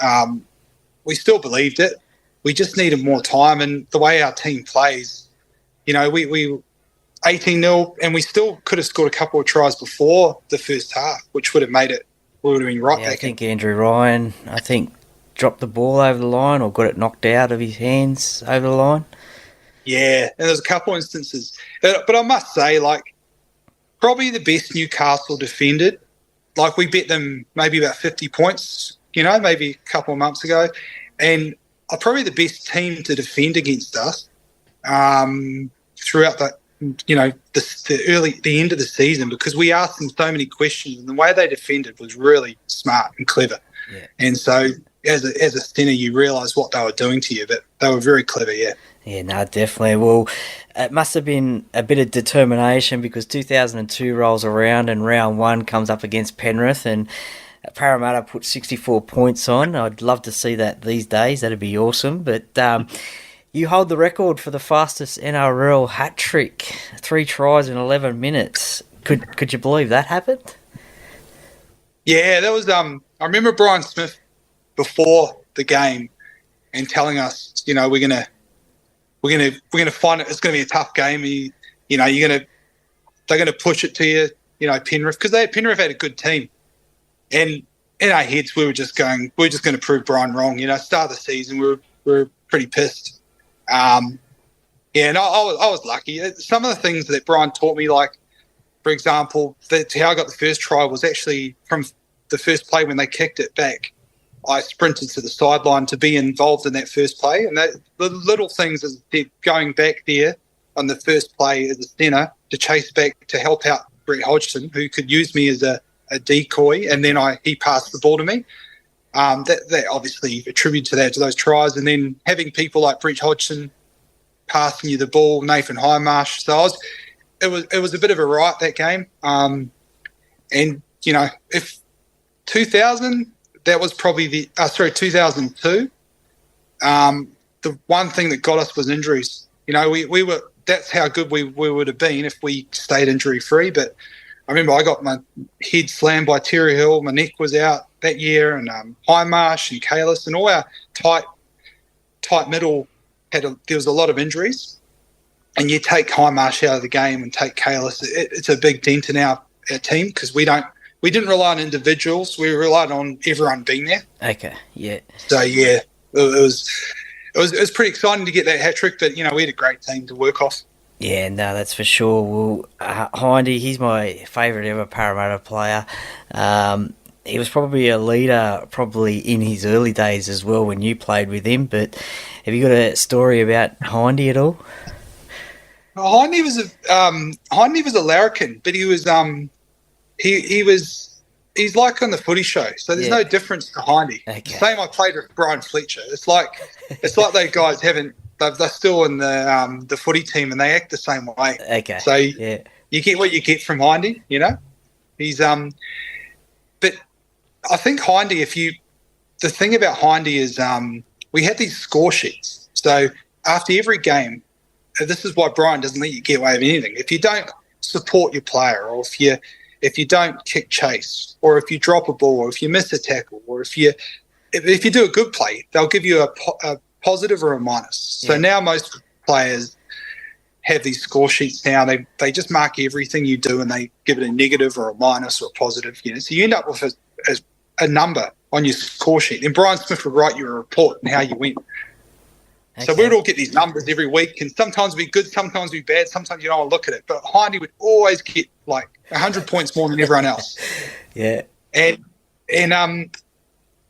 Speaker 4: We still believed it. We just needed more time. And the way our team plays, we 18-0, and we still could have scored a couple of tries before the first half, which would have made it. We would have been right back.
Speaker 1: I think Andrew Ryan, dropped the ball over the line or got it knocked out of his hands over the line.
Speaker 4: Yeah, and there's a couple instances. But I must say, probably the best Newcastle defended. We bet them maybe about 50 points, maybe a couple of months ago. And probably the best team to defend against us throughout the end of the season, because we asked them so many questions, and the way they defended was really smart and clever. Yeah. And so as a centre, you realise what they were doing to you, but they were very clever, yeah.
Speaker 1: Yeah, no, definitely. Well, it must have been a bit of determination, because 2002 rolls around and round 1 comes up against Penrith, and Parramatta put 64 points on. I'd love to see that these days. That'd be awesome. But you hold the record for the fastest NRL hat-trick, 3 tries in 11 minutes. Could you believe that happened?
Speaker 4: Yeah, that was. I remember Brian Smith before the game and telling us, we're gonna find it. It's gonna be a tough game. They're gonna push it to you. Penrith, because Penrith had a good team, and in our heads we were just going to prove Brian wrong. Start of the season we were pretty pissed. And I was lucky. Some of the things that Brian taught me, like for example, how I got the first try was actually from the first play when they kicked it back. I sprinted to the sideline to be involved in that first play, and the little things is going back there on the first play as a centre to chase back to help out Brett Hodgson, who could use me as a decoy, and then he passed the ball to me. That obviously attributed to those tries, and then having people like Brett Hodgson passing you the ball, Nathan Highmarsh. So it was a bit of a riot that game. And if 2000, that was probably 2002. The one thing that got us was injuries. We were. That's how good we would have been if we stayed injury free. But I remember I got my head slammed by Terry Hill. My neck was out that year, and Highmarsh and Kalis and all our tight middle there was a lot of injuries. And you take Highmarsh out of the game and take Kalis, it's a big dent in our team because we didn't rely on individuals. We relied on everyone being there.
Speaker 1: Okay, yeah.
Speaker 4: So yeah, it was pretty exciting to get that hat trick, but we had a great team to work off.
Speaker 1: Yeah, no, that's for sure. Well, Hindy, he's my favourite ever Parramatta player. He was probably a leader, probably in his early days as well when you played with him. But have you got a story about Hindy at all?
Speaker 4: Hindy was a larrikin, but he was he's like on the Footy Show, so there's no difference to Hindy. Okay. Same, I played with Brian Fletcher. It's like those guys they're still in the footy team and they act the same way.
Speaker 1: Okay.
Speaker 4: So you get what you get from Hindy, He's but I think Hindy, the thing about Hindy is we had these score sheets. So after every game, this is why Brian doesn't let you get away with anything. If you don't support your player, or if you don't kick chase, or if you drop a ball, or if you miss a tackle, or if you do a good play, they'll give you a positive or a minus. So now most players have these score sheets now. They just mark everything you do and they give it a negative or a minus or a positive. So you end up with a number on your score sheet. And Brian Smith would write you a report on how you went. Okay. So we'd all get these numbers every week, and sometimes be good, sometimes be bad, sometimes you don't want to look at it. But Hindy would always get like 100 points more than everyone else.
Speaker 1: Yeah.
Speaker 4: And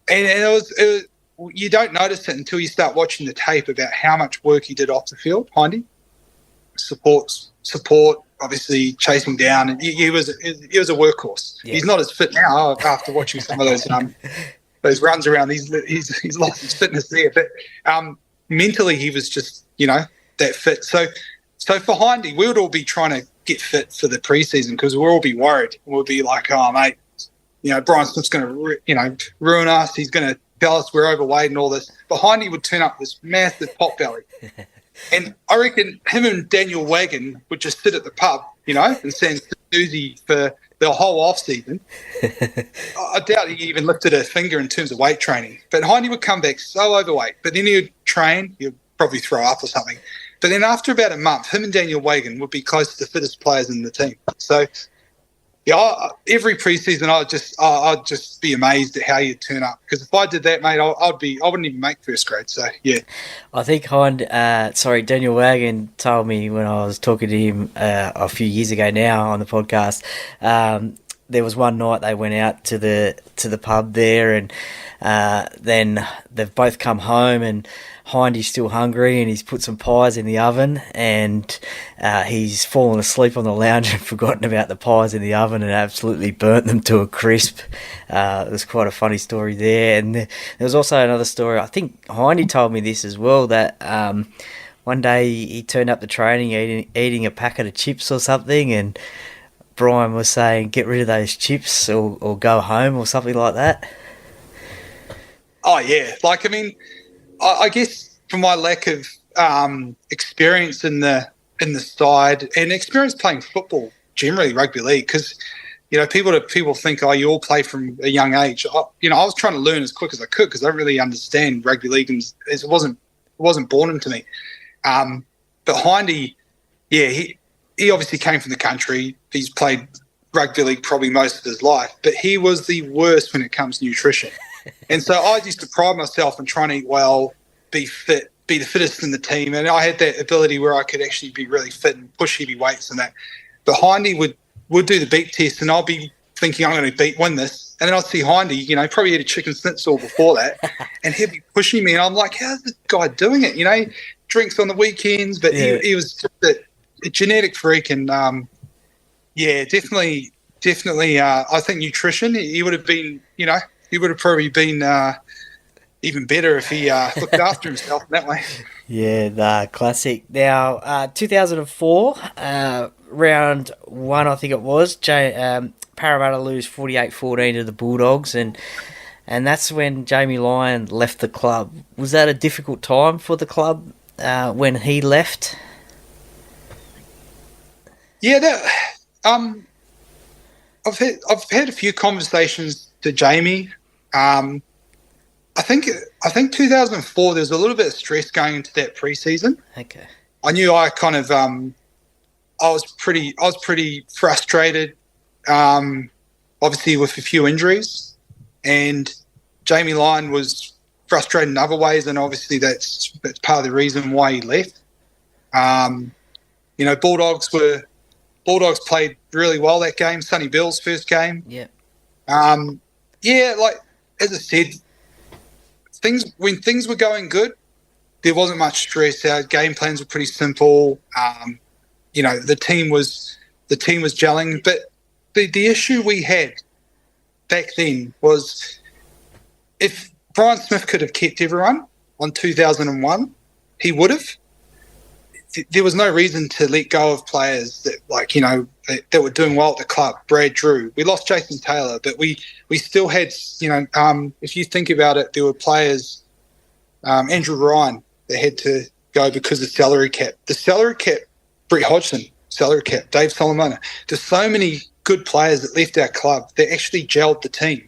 Speaker 4: it was you don't notice it until you start watching the tape about how much work he did off the field. Hindy, support, obviously chasing down, and he was a workhorse. Yeah. He's not as fit now after watching some of those runs around. He's lost his fitness there, but mentally he was just that fit. So for Hindy, we would all be trying to get fit for the preseason because we'll all be worried. We'll be like, oh mate, Brian Smith's going to ruin us. He's going to tell us we're overweight and all this. But Hindy would turn up this massive pot belly. And I reckon him and Daniel Wagon would just sit at the pub, and send Susie for the whole off-season. I doubt he even lifted a finger in terms of weight training. But Hindy would come back so overweight. But then he would train. He'd probably throw up or something. But then after about a month, him and Daniel Wagon would be close to the fittest players in the team. So, every preseason I'd just be amazed at how you'd turn up. Because if I did that, mate, I wouldn't even make first grade. So yeah,
Speaker 1: I think Daniel Wagon told me when I was talking to him a few years ago now on the podcast. There was one night they went out to the pub there, and then they've both come home, and Hindy's still hungry, and he's put some pies in the oven, and he's fallen asleep on the lounge and forgotten about the pies in the oven and absolutely burnt them to a crisp. It was quite a funny story there. And there was also another story, I think Hindy told me this as well, that one day he turned up to training eating a packet of chips or something, and Brian was saying, get rid of those chips or go home or something like that.
Speaker 4: Oh, yeah. I guess from my lack of experience in the side and experience playing football, generally rugby league, because people think, oh, you all play from a young age. I was trying to learn as quick as I could because I don't really understand rugby league, and it wasn't born into me. But Hindy, yeah, he obviously came from the country. He's played rugby league probably most of his life, but he was the worst when it comes to nutrition. And so I used to pride myself in trying to eat well, be fit, be the fittest in the team, and I had that ability where I could actually be really fit and push heavy weights and that. But Hindy would do the beat test, and I'll be thinking I'm going to win this, and then I'll see Hindy, probably had a chicken schnitzel before that, and he'd be pushing me, and I'm like, how's this guy doing it? Drinks on the weekends, but he was just a genetic freak, and definitely. I think nutrition, he would have been, he would have probably been even better if he looked after himself in that way.
Speaker 1: Yeah, classic. Now, 2004, round one, I think it was, Parramatta lose 48-14 to the Bulldogs, and that's when Jamie Lyon left the club. Was that a difficult time for the club when he left? Yeah,
Speaker 4: I've had a few conversations to Jamie. I think 2004 there was a little bit of stress going into that preseason.
Speaker 1: Okay.
Speaker 4: I knew I kind of I was pretty frustrated, obviously with a few injuries, and Jamie Lyon was frustrated in other ways, and obviously that's part of the reason why he left. Bulldogs played really well that game. Sonny Bill's first game.
Speaker 1: Yeah.
Speaker 4: Like as I said, when things were going good, there wasn't much stress. Our game plans were pretty simple. The team was gelling. But the issue we had back then was if Brian Smith could have kept everyone on 2001, he would have. There was no reason to let go of players that that were doing well at the club. Brad Drew. We lost Jason Taylor, but we still had, if you think about it, there were players, Andrew Ryan, that had to go because of salary cap. The salary cap, Brett Hodgson, salary cap, Dave Solomona. There's so many good players that left our club that actually gelled the team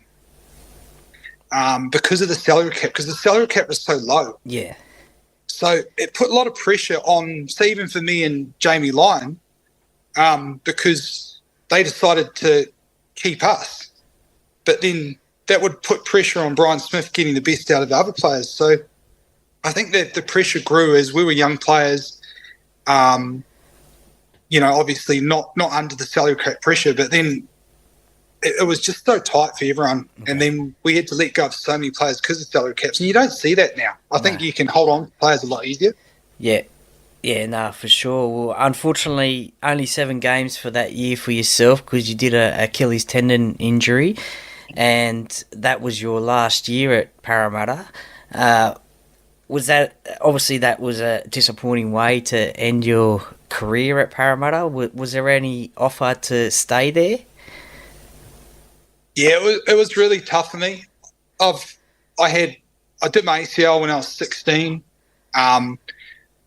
Speaker 4: because of the salary cap, because the salary cap was so low.
Speaker 1: Yeah.
Speaker 4: So it put a lot of pressure on, say, even for me and Jamie Lyon, because they decided to keep us. But then that would put pressure on Brian Smith getting the best out of the other players. So I think that the pressure grew as we were young players, obviously not under the salary cap pressure, but then it was just so tight for everyone. Okay. And then we had to let go of so many players because of salary caps. And you don't see that now. I think you can hold on to players a lot easier.
Speaker 1: Yeah. Yeah, no, for sure. Well, unfortunately, only 7 games for that year for yourself because you did a Achilles tendon injury, and that was your last year at Parramatta. Was that a disappointing way to end your career at Parramatta? Was there any offer to stay there?
Speaker 4: Yeah, it was really tough for me. I did my ACL when I was 16.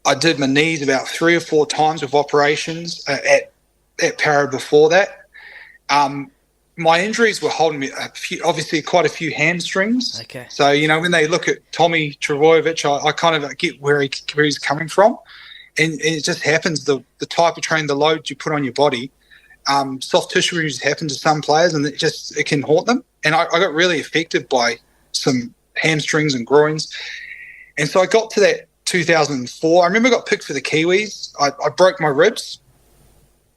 Speaker 4: I did my knees about 3 or 4 times with operations at Parra before that. My injuries were holding me obviously quite a few hamstrings.
Speaker 1: Okay.
Speaker 4: So, when they look at Tommy Trbojevic, I kind of get where he's coming from. And it just happens, the type of training, the load you put on your body, soft tissue injuries happen to some players, and it can haunt them. And I got really affected by some hamstrings and groins. And so I got to that 2004. I remember I got picked for the Kiwis. I broke my ribs,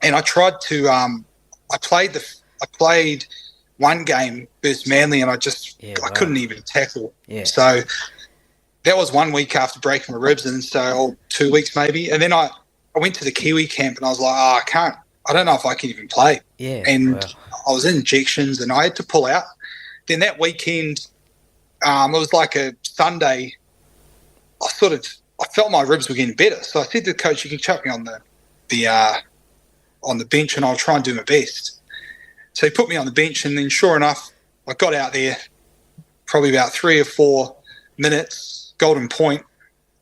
Speaker 4: and I tried to. I played one game versus Manly, and I couldn't even tackle. Yeah. So that was 1 week after breaking my ribs, and so 2 weeks maybe. And then I went to the Kiwi camp, and I was like, I can't. I don't know if I can even play.
Speaker 1: Yeah.
Speaker 4: And I was in injections, and I had to pull out. Then that weekend, it was like a Sunday. I felt my ribs were getting better, so I said to the coach, "You can chuck me on the bench, and I'll try and do my best." So he put me on the bench, and then sure enough, I got out there probably about 3 or 4 minutes, golden point,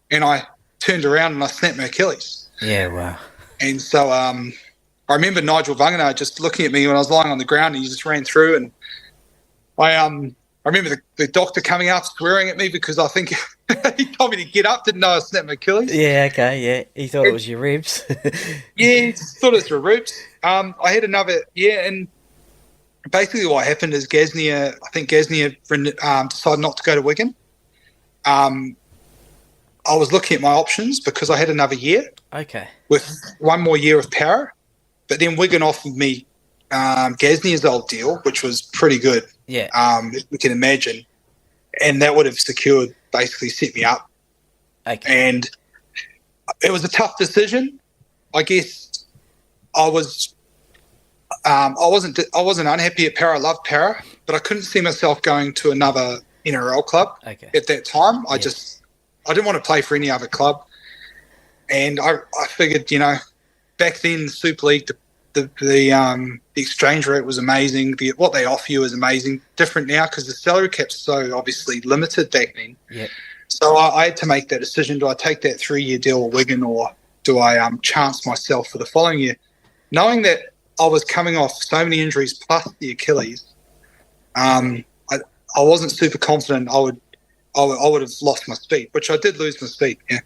Speaker 4: and I turned around and I snapped my Achilles.
Speaker 1: Yeah, wow.
Speaker 4: And so I remember Nigel Vangana just looking at me when I was lying on the ground, and he just ran through, and I remember the doctor coming up swearing at me because I think he told me to get up, didn't know I snapped my Achilles.
Speaker 1: Yeah, okay, yeah. He thought it was your ribs.
Speaker 4: Yeah, he thought it was my ribs. I had another, and basically what happened is Gasnier decided not to go to Wigan. I was looking at my options because I had another year.
Speaker 1: Okay.
Speaker 4: With one more year of Para. But then Wigan offered me Gasnier's old deal, which was pretty good.
Speaker 1: Yeah.
Speaker 4: If we can imagine. And that would have basically set me up.
Speaker 1: Okay.
Speaker 4: And it was a tough decision. I guess I wasn't unhappy at Para. I loved Para, but I couldn't see myself going to another NRL club at that time. I didn't want to play for any other club. And I figured, back then the Super League, the exchange rate was amazing. What they offer you is amazing. Different now because the salary cap's so obviously limited back then.
Speaker 1: Yeah.
Speaker 4: So I had to make that decision. Do I take that 3-year deal at Wigan, or do I chance myself for the following year? Knowing that I was coming off so many injuries plus the Achilles, I wasn't super confident I would have lost my speed, which I did lose my speed, yeah.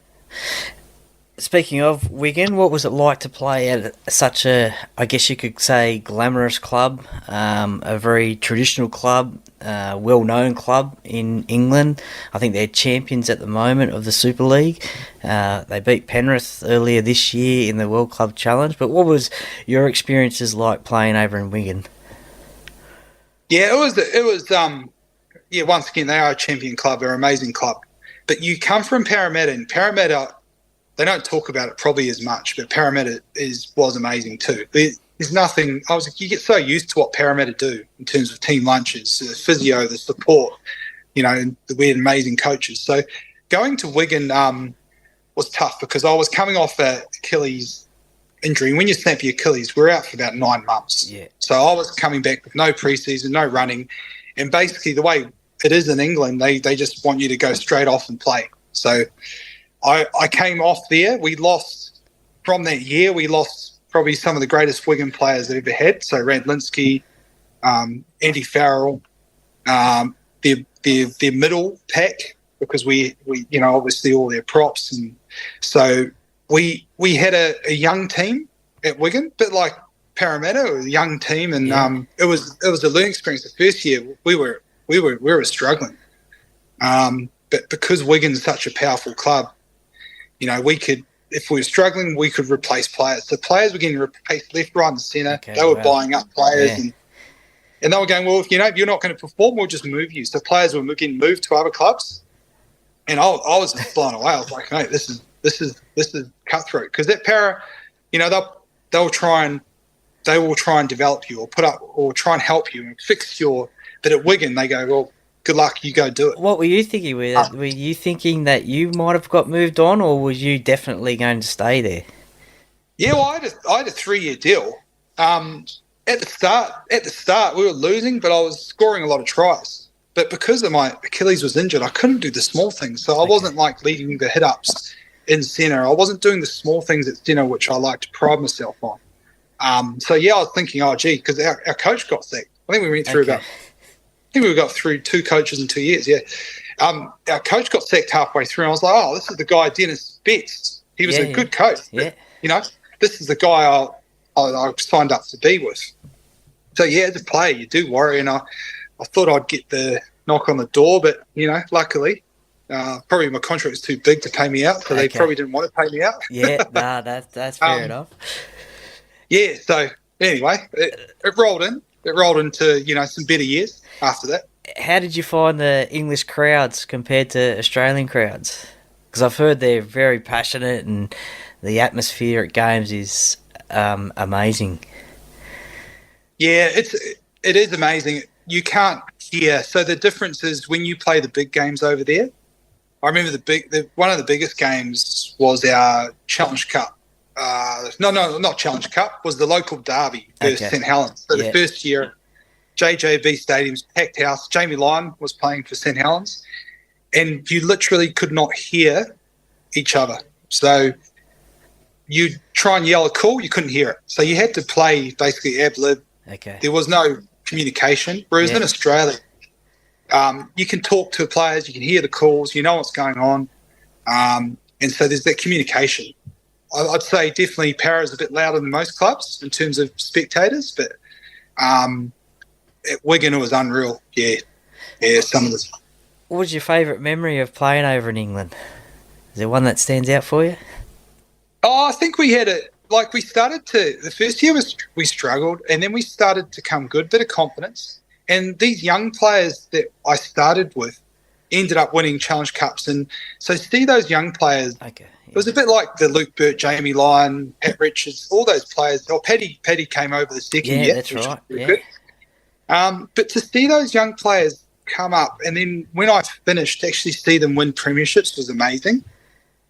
Speaker 1: Speaking of Wigan, what was it like to play at such a, I guess you could say, glamorous club, a very traditional club, well-known club in England? I think they're champions at the moment of the Super League. They beat Penrith earlier this year in the World Club Challenge. But what was your experiences like playing over in Wigan?
Speaker 4: Yeah, it was. Once again, they are a champion club. They're an amazing club. But you come from Parramatta, and Parramatta, they don't talk about it probably as much, but Parramatta was amazing too. There's nothing. You get so used to what Parramatta do in terms of team lunches, the physio, the support, and we had amazing coaches. So going to Wigan was tough because I was coming off an Achilles injury. And when you snap your Achilles, we're out for about 9 months.
Speaker 1: Yeah.
Speaker 4: So I was coming back with no preseason, no running, and basically the way it is in England, they just want you to go straight off and play. So I came off there. We lost from that year. We lost probably some of the greatest Wigan players they've ever had. So Radlinsky, Andy Farrell, their middle pack, because we obviously all their props, and so we had a young team at Wigan, but like Parramatta, it was a young team, and it was a learning experience. The first year we were struggling, but because Wigan's such a powerful club. We could, if we were struggling, we could replace players. So players were getting replaced left, right, and centre.
Speaker 1: Okay,
Speaker 4: they were buying up players, and they were going, well, if you're not going to perform, we'll just move you. So players were getting moved to other clubs, and I was just blown away. I was like, mate, this is cutthroat, because that Para, they'll try and develop you or try and help you and fix your. But at Wigan, they go, well, good luck, you go do it.
Speaker 1: What were you thinking with it? Were you thinking that you might have got moved on, or was you definitely going to stay there?
Speaker 4: Yeah, well, I had a 3-year deal. At the start, we were losing, but I was scoring a lot of tries. But because of my Achilles was injured, I couldn't do the small things. So I wasn't like leading the hit-ups in centre. I wasn't doing the small things at centre, which I like to pride myself on. I was thinking, because our coach got sacked. I think we went through we got through 2 coaches in 2 years, yeah. Our coach got sacked halfway through, and I was like, this is the guy, Dennis Betts. He was a good coach.
Speaker 1: Yeah.
Speaker 4: But, this is the guy I signed up to be with. So, as a player, you do worry, and I thought I'd get the knock on the door, but, luckily, probably my contract was too big to pay me out, so they probably didn't want to pay me out.
Speaker 1: Yeah, that's fair enough.
Speaker 4: Yeah, so anyway, it rolled in. It rolled into, some better years after that.
Speaker 1: How did you find the English crowds compared to Australian crowds? Because I've heard they're very passionate and the atmosphere at games is amazing.
Speaker 4: Yeah, it is amazing. You can't hear. So the difference is when you play the big games over there. I remember one of the biggest games was our Challenge Cup. Not Challenge Cup, was the local derby versus St Helens. So the first year, JJB Stadium's packed house. Jamie Lyon was playing for St Helens, and you literally could not hear each other. So you'd try and yell a call, you couldn't hear it. So you had to play basically ad lib.
Speaker 1: Okay.
Speaker 4: There was no communication. Whereas in Australia, you can talk to players, you can hear the calls, you know what's going on. And so there's that communication. I'd say definitely Para is a bit louder than most clubs in terms of spectators, but at Wigan it was unreal. Yeah, some of this.
Speaker 1: What was your favourite memory of playing over in England? Is there one that stands out for you?
Speaker 4: Oh, I think we had we started to, the first year we struggled, and then we started to come good, bit of confidence. And these young players that I started with ended up winning Challenge Cups. And so see those young players, It was a bit like the Luke Burt, Jamie Lyon, Pat Richards, all those players. Oh, Paddy came over the second year.
Speaker 1: Yeah, that's right.
Speaker 4: Good. But to see those young players come up, and then when I finished, to actually see them win premierships was amazing.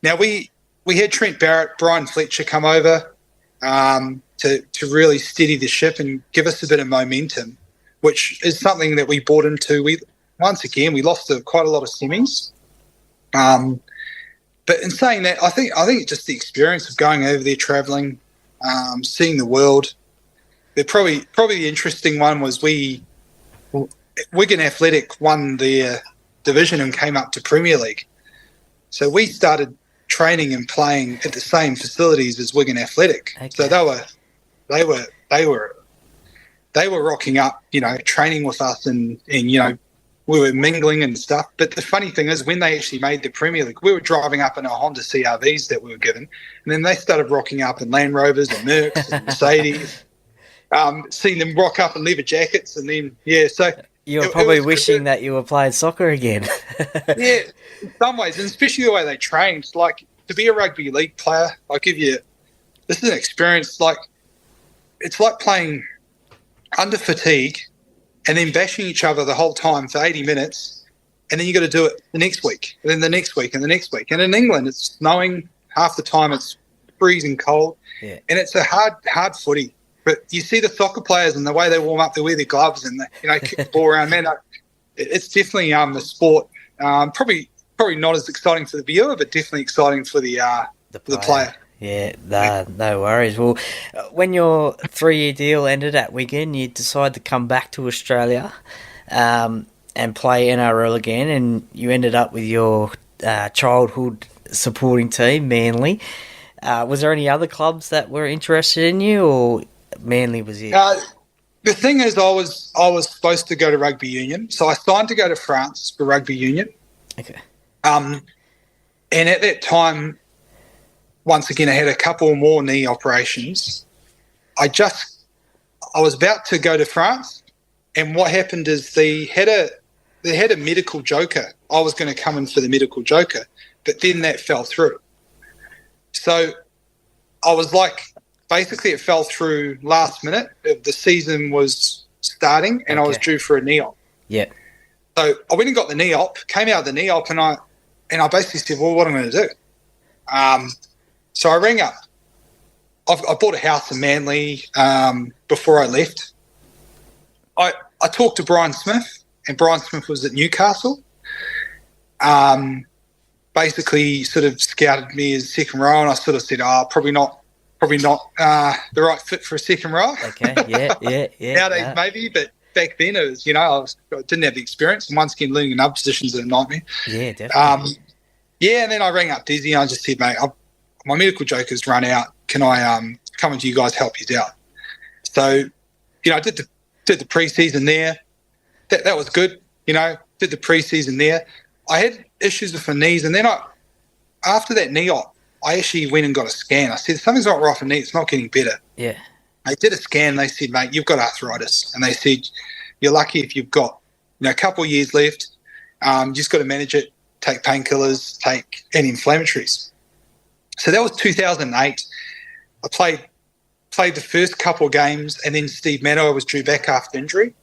Speaker 4: Now, we had Trent Barrett, Brian Fletcher come over to really steady the ship and give us a bit of momentum, which is something that we bought into. We lost quite a lot of semis. But in saying that, I think just the experience of going over there, travelling, seeing the world. Probably the interesting one was Wigan Athletic won their division and came up to Premier League. So we started training and playing at the same facilities as Wigan Athletic. Okay. So they were rocking up, training with us, and we were mingling and stuff. But the funny thing is, when they actually made the Premier League, we were driving up in our Honda CRVs that we were given, and then they started rocking up in Land Rovers and Mercs and Mercedes. Seeing them rock up in leather jackets, and then so
Speaker 1: you were probably wishing that you were playing soccer again.
Speaker 4: Yeah, in some ways, and especially the way they trained. Like, to be a rugby league player, this is an experience. Like, it's like playing under fatigue and then bashing each other the whole time for 80 minutes, and then you got to do it the next week, and then the next week, and the next week. And in England, it's snowing half the time. It's freezing cold, and it's a hard footy. But you see the soccer players and the way they warm up, they wear their gloves and they kick the ball around. Man, it's definitely the sport. Probably not as exciting for the viewer, but definitely exciting for the player.
Speaker 1: Yeah, no worries. Well, when your 3-year deal ended at Wigan, you decided to come back to Australia and play NRL again, and you ended up with your childhood supporting team, Manly. Was there any other clubs that were interested in you, or Manly was it?
Speaker 4: The thing is, I was supposed to go to rugby union, so I signed to go to France for rugby union.
Speaker 1: Okay.
Speaker 4: And at that time, once again, I had a couple more knee operations. I was about to go to France, and what happened is they had a medical joker. I was going to come in for the medical joker, but then that fell through. So I was basically it fell through last minute. The season was starting, and I was due for a knee op.
Speaker 1: Yeah.
Speaker 4: So I went and got the knee op, came out of the knee op, and I basically said, well, what am I going to do? So I rang up. I bought a house in Manly before I left. I talked to Brian Smith, and Brian Smith was at Newcastle. Basically sort of scouted me as second row, and I sort of said, probably not the right fit for a second row.
Speaker 1: Okay, yeah.
Speaker 4: Nowadays maybe, but back then it was, I didn't have the experience, and once again learning in other positions is a nightmare.
Speaker 1: Yeah, definitely.
Speaker 4: And then I rang up Desi and I just said, mate, my medical joker's run out. Can I come and you guys help you out? So, I did the pre-season there. That was good. Did the pre-season there. I had issues with my knees, and then after that knee op, I actually went and got a scan. I said, something's not right with my knee. It's not getting better.
Speaker 1: Yeah.
Speaker 4: They did a scan. They said, mate, you've got arthritis. And they said, you're lucky if you've got a couple of years left. You just got to manage it, take painkillers, take anti-inflammatories. So that was 2008. I played the first couple of games, and then Steve Maddai was due back after injury.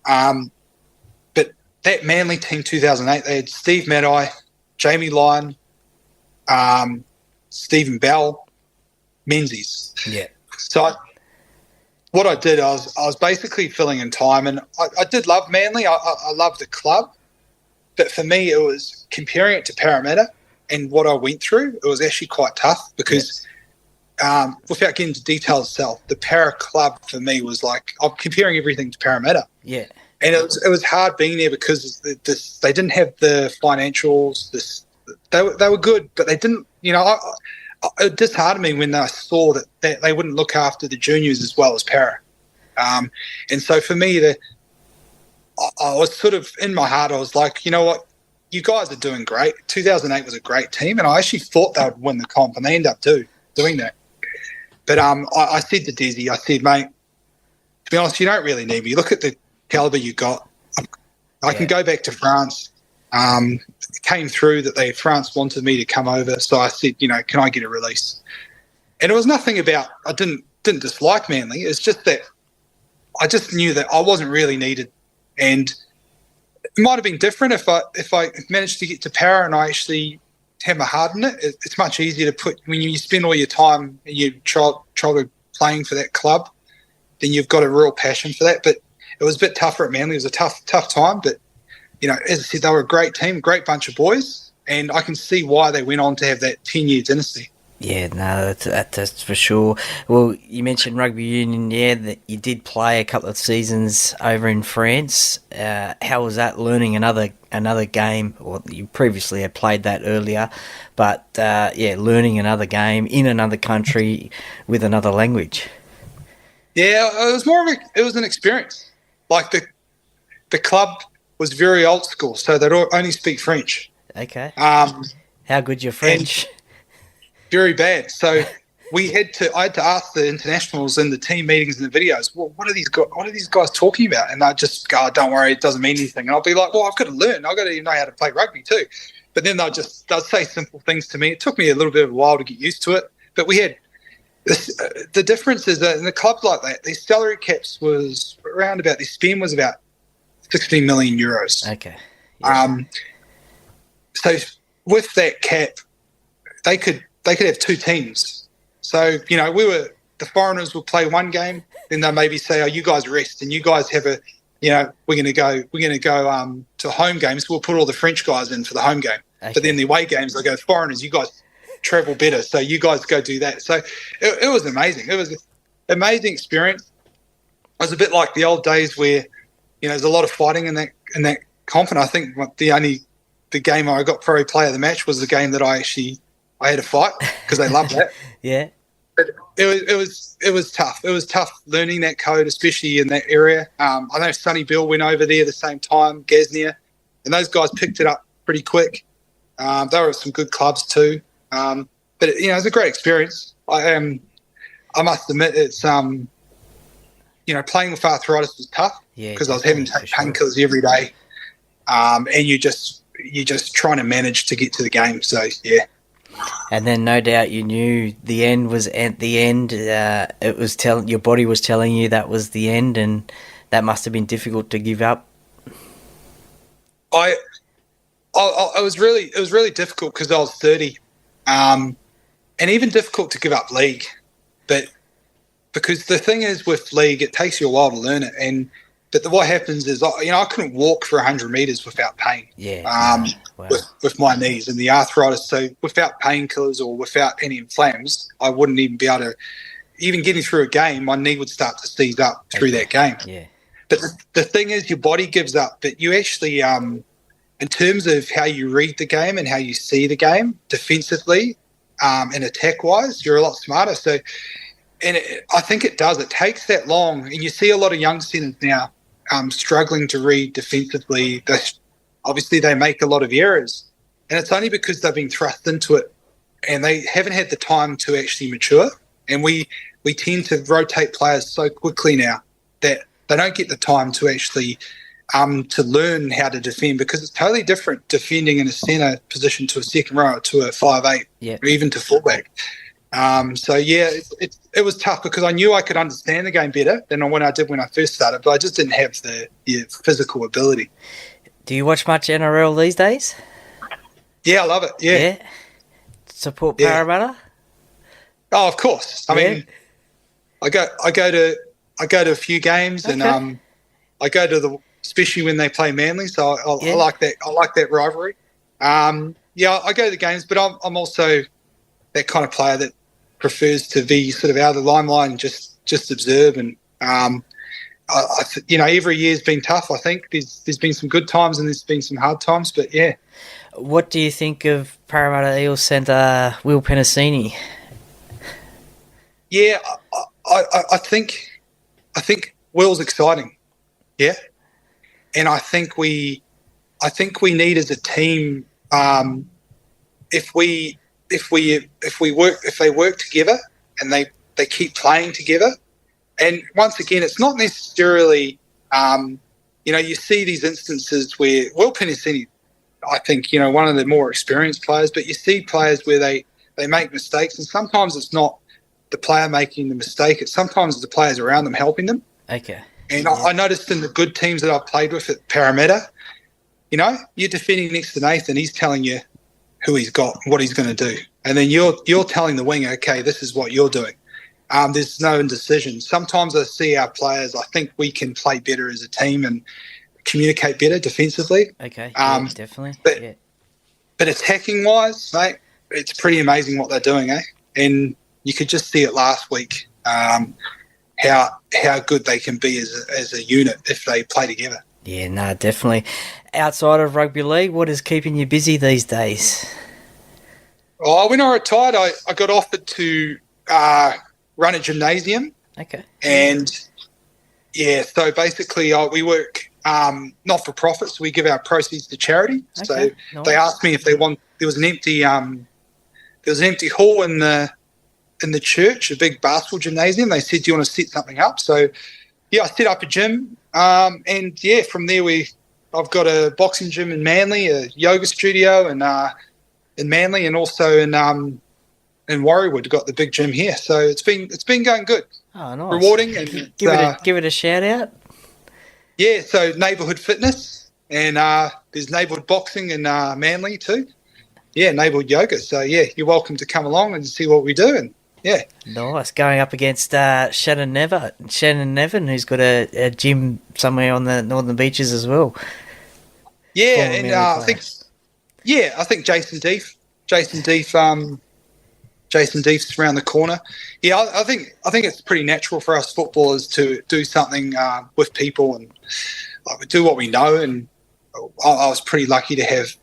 Speaker 4: But that Manly team 2008, they had Steve Maddai, Jamie Lyon, Stephen Bell, Menzies.
Speaker 1: Yeah.
Speaker 4: So what I did, I was basically filling in time, and I did love Manly. I loved the club, but for me, it was comparing it to Parramatta and what I went through. It was actually quite tough because without getting into detail itself, the Para club for me was like, I'm comparing everything to Parramatta.
Speaker 1: Yeah.
Speaker 4: And it was hard being there because they didn't have the financials. They were good, but they didn't, it disheartened me when I saw that they wouldn't look after the juniors as well as Para. And so for me, I was sort of, in my heart, I was like, you know what, you guys are doing great. 2008 was a great team, and I actually thought they would win the comp, and they ended up doing that. But I said to Desi, I said, mate, to be honest, you don't really need me. Look at the calibre you got. I can go back to France. It came through that France wanted me to come over, so I said, can I get a release? And it was nothing about, I didn't dislike Manly. It's just that I just knew that I wasn't really needed, and it might have been different if I managed to get to Para and I actually had my heart in it. It's much easier to put, when you spend all your time and you childhood playing for that club, then you've got a real passion for that. But it was a bit tougher at Manly. It was a tough time, but as I said, they were a great team, great bunch of boys, and I can see why they went on to have that 10-year dynasty.
Speaker 1: Yeah, no, that's for sure. Well, you mentioned rugby union, that you did play a couple of seasons over in France. How was that, learning another game? Or you previously had played that earlier, but learning another game in another country with another language.
Speaker 4: Yeah, it was an experience. Like the club was very old school, so they'd only speak French.
Speaker 1: Okay. How good your French?
Speaker 4: Very bad. So I had to ask the internationals in the team meetings and the videos, well, what are these guys talking about? And they'd just go, oh, don't worry, it doesn't mean anything. And I'll be like, well, I've got to learn. I've got to even know how to play rugby too. But then they'll say simple things to me. It took me a little bit of a while to get used to it. But we had the difference is that in the clubs like that, their salary caps was around about, their spend was about 16 million euros.
Speaker 1: Okay. Yeah.
Speaker 4: So with that cap, they could have two teams. So, the foreigners will play one game, then they'll maybe say, oh, you guys rest, and you guys have we're going to go to home games. We'll put all the French guys in for the home game. Okay. But then the away games, they'll go, foreigners, you guys travel better, so you guys go do that. So it was amazing. It was an amazing experience. It was a bit like the old days where, there's a lot of fighting in that comp, and I think the game I got Pro Player of the Match was the game that I had a fight, because they loved that.
Speaker 1: Yeah.
Speaker 4: But it was tough. It was tough learning that code, especially in that area. I know Sonny Bill went over there the same time, Gasnier, and those guys picked it up pretty quick. They were at some good clubs too. But it was a great experience. I must admit, it's playing with arthritis was tough, because I was having to take painkillers every day, and you're just trying to manage to get to the game. So yeah.
Speaker 1: And then, no doubt, you knew the end was at the end. It was your body was telling you that was the end, and that must have been difficult to give up.
Speaker 4: It was really difficult because I was 30, and even difficult to give up league. But because the thing is with league, it takes you a while to learn it, but what happens is, I couldn't walk for 100 metres without pain.
Speaker 1: Yeah. Wow.
Speaker 4: With my knees and the arthritis. So without painkillers or without any inflams, I wouldn't even be able to, even getting through a game, my knee would start to seize up through that game.
Speaker 1: Yeah.
Speaker 4: But the thing is, your body gives up, but you actually, in terms of how you read the game and how you see the game defensively and attack-wise, you're a lot smarter. So, I think it does. It takes that long, and you see a lot of young centers now struggling to read defensively. Obviously, they make a lot of errors, and it's only because they've been thrust into it, and they haven't had the time to actually mature. And we tend to rotate players so quickly now that they don't get the time to actually to learn how to defend, because it's totally different defending in a centre position to a second row, to a 5'8", or even to fullback. It was tough, because I knew I could understand the game better than when I did when I first started, but I just didn't have the physical ability.
Speaker 1: Do you watch much NRL these days?
Speaker 4: Yeah, I love it. Yeah.
Speaker 1: Support Parramatta?
Speaker 4: Oh, of course. I mean, I go to a few games, and I go to especially when they play Manly. So I like that. I like that rivalry. I go to the games, but I'm also that kind of player that prefers to be sort of out of the limelight and just observe. And every year's been tough. I think there's been some good times and there's been some hard times, but yeah.
Speaker 1: What do you think of Parramatta Eels centre Will Penasini?
Speaker 4: Yeah, I think Will's exciting. Yeah, and I think we need as a team, if they work together and they keep playing together. And once again, it's not necessarily, you see these instances where Will Penasini, I think, one of the more experienced players, but you see players where they make mistakes, and sometimes it's not the player making the mistake, it's sometimes the players around them helping them.
Speaker 1: Okay.
Speaker 4: And I noticed in the good teams that I've played with at Parramatta, you're defending next to Nathan, he's telling you who he's got, what he's going to do. And then you're telling the winger, okay, this is what you're doing. There's no indecision. Sometimes I see our players, I think we can play better as a team and communicate better defensively.
Speaker 1: Okay, definitely.
Speaker 4: But attacking-wise, mate, it's pretty amazing what they're doing, eh? And you could just see it last week, how good they can be as a unit if they play together.
Speaker 1: Yeah, no, definitely. Outside of rugby league, what is keeping you busy these days?
Speaker 4: Oh, when I retired, I got offered to run a gymnasium.
Speaker 1: Okay.
Speaker 4: And, yeah, so basically we work not-for-profit, so we give our proceeds to charity. Okay, so nice. They asked me if they want – there was an empty hall in the church, a big basketball gymnasium. They said, do you want to set something up? So, yeah, I set up a gym. And, yeah, from there I've got a boxing gym in Manly, a yoga studio in Manly, and also in Warriewood, got the big gym here. So it's been going good.
Speaker 1: Oh, nice.
Speaker 4: Rewarding. And
Speaker 1: give it a shout out.
Speaker 4: Yeah, so neighbourhood fitness, and there's neighbourhood boxing in Manly too. Yeah, neighbourhood yoga. So yeah, you're welcome to come along and see what we do. And yeah, nice.
Speaker 1: Going up against Shannon Nevin, who's got a gym somewhere on the Northern Beaches as well.
Speaker 4: Yeah, and I think Jason Deef's around the corner. Yeah, I think it's pretty natural for us footballers to do something with people and do what we know. And I was pretty lucky to have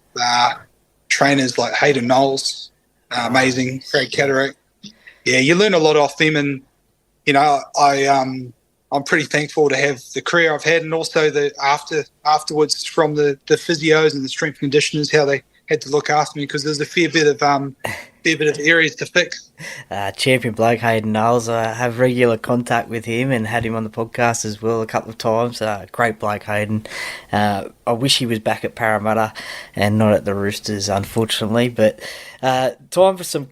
Speaker 4: trainers like Hayden Knowles, amazing, Craig Cataract. Yeah, you learn a lot off them, and I'm pretty thankful to have the career I've had, and also the afterwards from the physios and the strength conditioners, how they had to look after me, because there's a fair bit of areas to fix.
Speaker 1: Champion bloke Hayden Knowles, I have regular contact with him and had him on the podcast as well a couple of times. Great bloke Hayden. I wish he was back at Parramatta and not at the Roosters, unfortunately. But time for some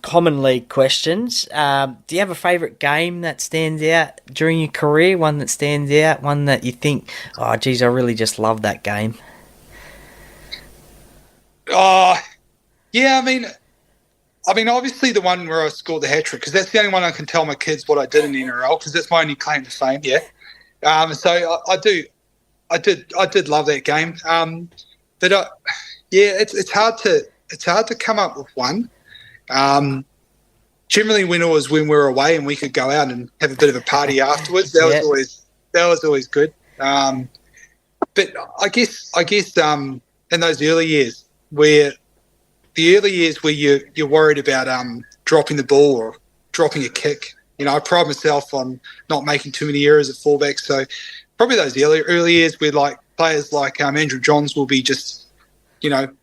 Speaker 1: common league questions. Do you have a favourite game that stands out during your career? One that stands out? One that you think, oh, geez, I really just love that game?
Speaker 4: Yeah, I mean, obviously the one where I scored the hat-trick, because that's the only one I can tell my kids what I did in the NRL, because that's my only claim to fame. Yeah, so I did love that game. But it's hard to come up with one. Generally, when we were away and we could go out and have a bit of a party afterwards, that was always good. But I guess in those early years where you're worried about dropping the ball or dropping a kick. I pride myself on not making too many errors at fullback. So probably those early years where like players like Andrew Johns will be just,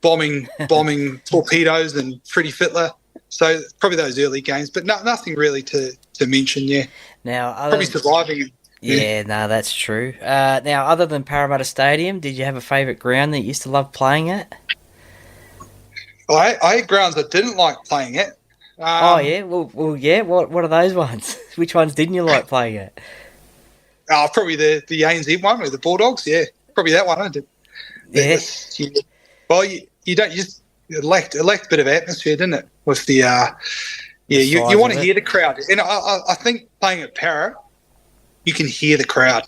Speaker 4: bombing torpedoes and Freddie Fittler. So probably those early games, but nothing really to mention. Yeah.
Speaker 1: Now
Speaker 4: probably surviving.
Speaker 1: Yeah, no, that's true. Now, other than Parramatta Stadium, did you have a favourite ground that you used to love playing at?
Speaker 4: I had grounds I didn't like playing at.
Speaker 1: Yeah? Well, yeah. What are those ones? Which ones didn't you like playing at?
Speaker 4: Probably the ANZ one with the Bulldogs. Yeah, probably that one. I did.
Speaker 1: Yeah.
Speaker 4: Well, you don't just it lacked a bit of atmosphere, didn't it? With the you want to hear the crowd, and I think playing at Para, you can hear the crowd.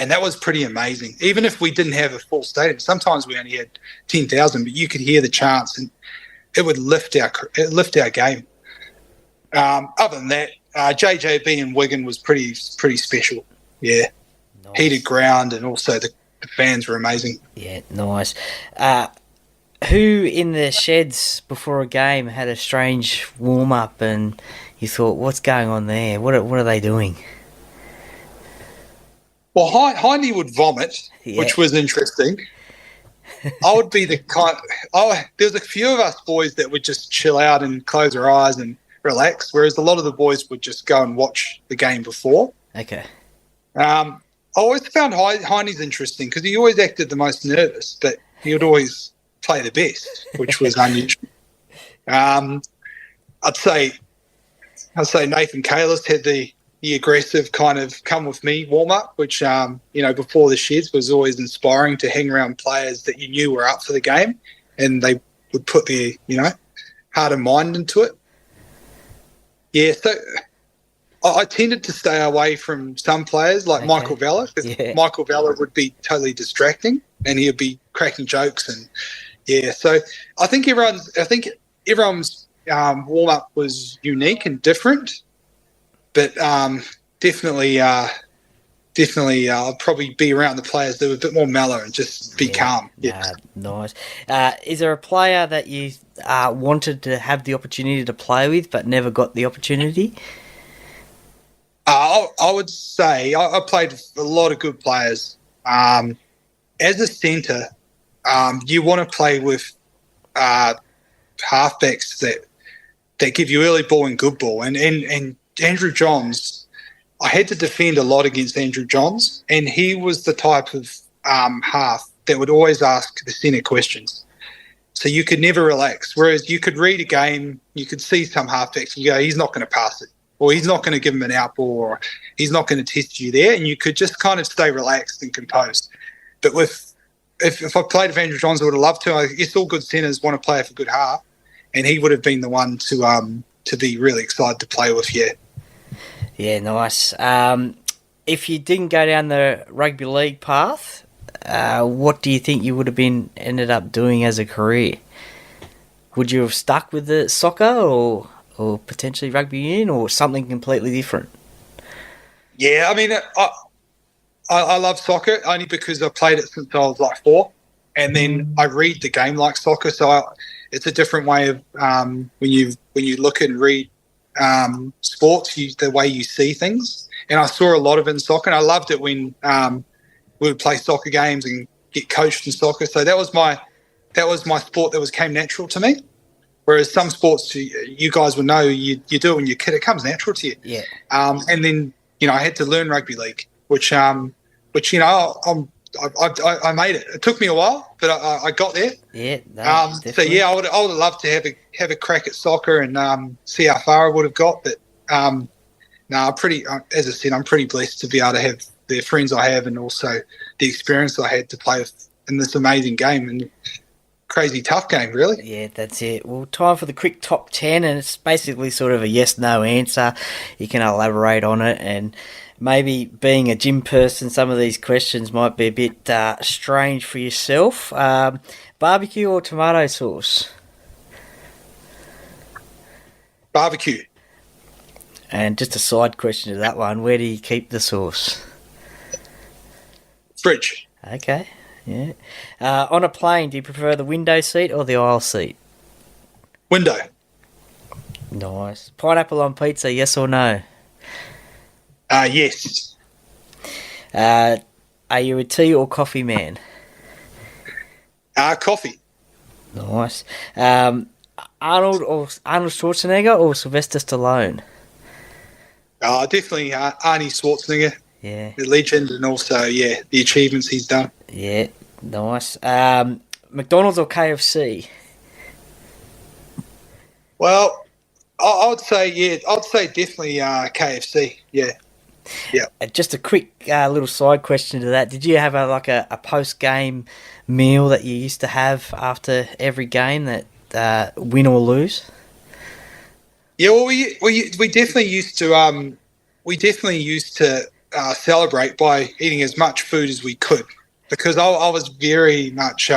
Speaker 4: And that was pretty amazing. Even if we didn't have a full stadium, sometimes we only had 10,000, but you could hear the chants, and it would lift our game. Other than that, JJB and Wigan was pretty special. Yeah,
Speaker 1: Nice.
Speaker 4: heated ground, and also the fans were amazing.
Speaker 1: Yeah, nice. Who in the sheds before a game had a strange warm up, and you thought, "What's going on there? What are they doing?"
Speaker 4: Well, Hindy would vomit,
Speaker 1: Yeah.
Speaker 4: which was interesting. I would be the kind. There was a few of us boys that would just chill out and close our eyes and relax, whereas a lot of the boys would just go and watch the game before.
Speaker 1: Okay.
Speaker 4: I always found Hindy's interesting because he always acted the most nervous, but he would always play the best, which was unusual. I'd say Nathan Kalis had the aggressive kind of come with me warm up, which before the sheds was always inspiring to hang around players that you knew were up for the game, and they would put their heart and mind into it. Yeah, so I tended to stay away from some players like Michael Vella, because Michael Vella would be totally distracting and he'd be cracking jokes, and so I think everyone's warm up was unique and different, but definitely I'll probably be around the players that were a bit more mellow and just be calm. Yeah.
Speaker 1: Nice. Is there a player that you wanted to have the opportunity to play with but never got the opportunity?
Speaker 4: I would say I played with a lot of good players. As a centre, you want to play with halfbacks that give you early ball and good ball. And Andrew Johns, I had to defend a lot against Andrew Johns, and he was the type of half that would always ask the centre questions. So you could never relax. Whereas you could read a game, you could see some halfbacks and you go, he's not going to pass it, or he's not going to give him an out ball, or he's not going to test you there, and you could just kind of stay relaxed and composed. But if I played with Andrew Johns, I would have loved to. I guess all good centres want to play for good half, and he would have been the one to be really excited to play with.
Speaker 1: Yeah, nice. If you didn't go down the rugby league path, what do you think you would have ended up doing as a career? Would you have stuck with the soccer or potentially rugby union, or something completely different?
Speaker 4: Yeah, I mean, I love soccer only because I played it since I was like 4, and then I read the game like soccer. So it's a different way of when you look and read sports, the way you see things. And I saw a lot of it in soccer, and I loved it when we would play soccer games and get coached in soccer. So that was my sport that came natural to me. Whereas some sports, you guys will know, you do it when you're a kid, it comes natural to you.
Speaker 1: Yeah.
Speaker 4: And then I had to learn rugby league, which I made it. It took me a while, but I got there.
Speaker 1: Yeah.
Speaker 4: So I would have loved to have a crack at soccer and see how far I would have got. But as I said, I'm pretty blessed to be able to have the friends I have, and also the experience I had to play in this amazing game and crazy tough game, really.
Speaker 1: Yeah, that's it. Well, time for the quick top 10, and it's basically sort of a yes/no answer. You can elaborate on it, and maybe being a gym person, some of these questions might be a bit strange for yourself. Barbecue or tomato sauce?
Speaker 4: Barbecue.
Speaker 1: And just a side question to that one, where do you keep the sauce?
Speaker 4: Fridge.
Speaker 1: Okay, yeah. On a plane, do you prefer the window seat or the aisle seat?
Speaker 4: Window.
Speaker 1: Nice. Pineapple on pizza, yes or no?
Speaker 4: Yes.
Speaker 1: Are you a tea or coffee man?
Speaker 4: Coffee.
Speaker 1: Nice. Arnold Schwarzenegger or Sylvester Stallone?
Speaker 4: Definitely Arnie Schwarzenegger.
Speaker 1: Yeah.
Speaker 4: The legend, and also, the achievements he's done.
Speaker 1: Yeah, nice. McDonald's or KFC?
Speaker 4: Well, I would say, definitely KFC. Yeah. Yeah.
Speaker 1: Just a quick little side question to that. Did you have a post-game meal that you used to have after every game, that win or lose?
Speaker 4: Yeah, well, we definitely used to celebrate by eating as much food as we could, because I was very much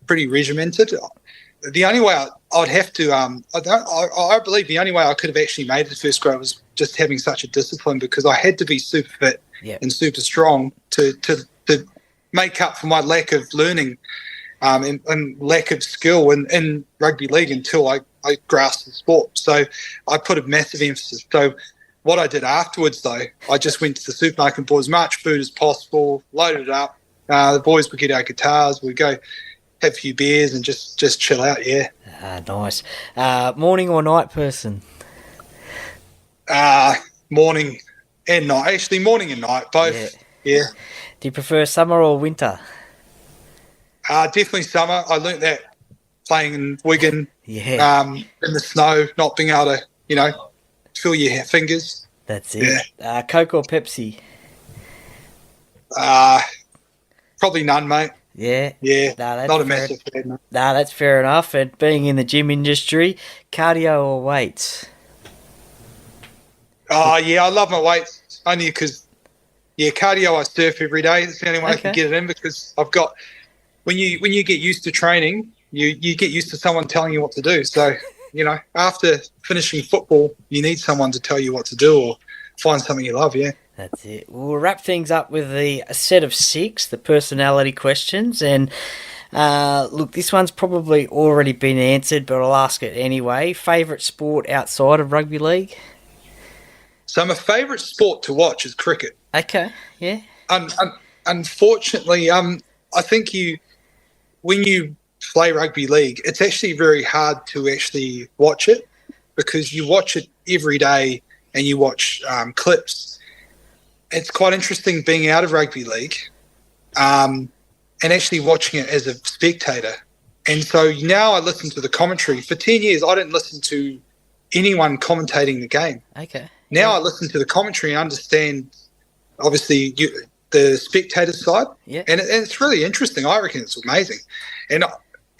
Speaker 4: pretty regimented. the only way I'd have to, I believe the only way I could have actually made it to first grade was just having such a discipline, because I had to be super fit and super strong to make up for my lack of learning and lack of skill in rugby league until I grasped the sport. So I put a massive emphasis. So what I did afterwards, though, I just went to the supermarket and bought as much food as possible, loaded it up. The boys would get our guitars, we'd go have a few beers and just chill out, yeah.
Speaker 1: Nice. Morning or night person?
Speaker 4: Morning and night. Actually, morning and night, both. Yeah.
Speaker 1: Do you prefer summer or winter?
Speaker 4: Definitely summer. I learnt that playing in Wigan, in the snow, not being able to, feel your fingers.
Speaker 1: That's it. Yeah. Coke or Pepsi?
Speaker 4: Probably none, mate.
Speaker 1: Yeah.
Speaker 4: Yeah. Not a massive fan, mate.
Speaker 1: That's fair enough. And being in the gym industry, cardio or weights?
Speaker 4: Oh, yeah, I love my weights, only because, cardio I surf every day. It's the only way I can get it in, because I've got, when you get used to training, you get used to someone telling you what to do. So, after finishing football, you need someone to tell you what to do or find something you love, yeah.
Speaker 1: That's it. We'll wrap things up with a set of 6, the personality questions. And look, this one's probably already been answered, but I'll ask it anyway. Favourite sport outside of rugby league?
Speaker 4: So my favourite sport to watch is cricket.
Speaker 1: Okay, yeah.
Speaker 4: Unfortunately, I think when you play rugby league, it's actually very hard to actually watch it, because you watch it every day and you watch clips. It's quite interesting being out of rugby league and actually watching it as a spectator. And so now I listen to the commentary. For 10 years, I didn't listen to anyone commentating the game.
Speaker 1: Okay.
Speaker 4: Now I listen to the commentary and understand, obviously, the spectator side.
Speaker 1: Yeah.
Speaker 4: And it's really interesting. I reckon it's amazing. And,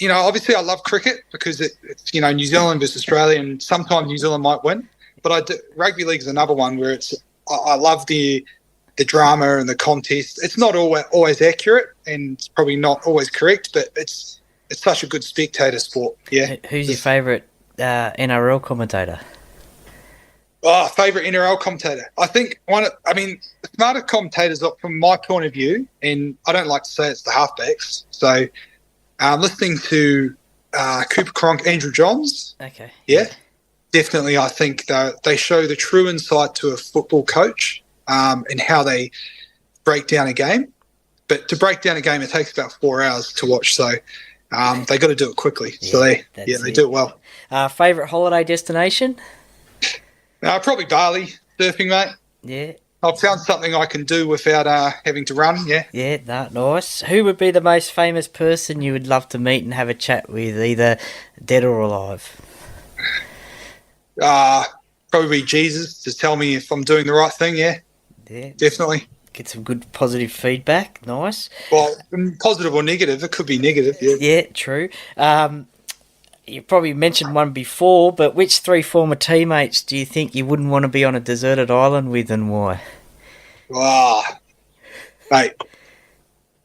Speaker 4: obviously I love cricket because it's New Zealand versus Australia, and sometimes New Zealand might win. But rugby league is another one where I love the drama and the contest. It's not always accurate, and it's probably not always correct, but it's such a good spectator sport. Yeah.
Speaker 1: Who's your favourite NRL commentator?
Speaker 4: Oh, favourite NRL commentator. I think the smarter commentators, from my point of view, and I don't like to say it's the halfbacks. So, listening to Cooper Cronk, Andrew Johns.
Speaker 1: Okay.
Speaker 4: Yeah. Definitely, I think they show the true insight to a football coach and how they break down a game. But to break down a game, it takes about 4 hours to watch. So they got to do it quickly.
Speaker 1: Yeah,
Speaker 4: so they do it well.
Speaker 1: Favourite holiday destination?
Speaker 4: Probably Bali, surfing, mate.
Speaker 1: Yeah.
Speaker 4: I've found something I can do without having to run, yeah.
Speaker 1: Yeah, nice. Who would be the most famous person you would love to meet and have a chat with, either dead or alive?
Speaker 4: Probably Jesus, to tell me if I'm doing the right thing, yeah.
Speaker 1: Yeah.
Speaker 4: Definitely.
Speaker 1: Get some good positive feedback. Nice.
Speaker 4: Well, positive or negative. It could be negative, yeah.
Speaker 1: Yeah, true. You probably mentioned one before, but which 3 former teammates do you think you wouldn't want to be on a deserted island with, and why?
Speaker 4: Mate,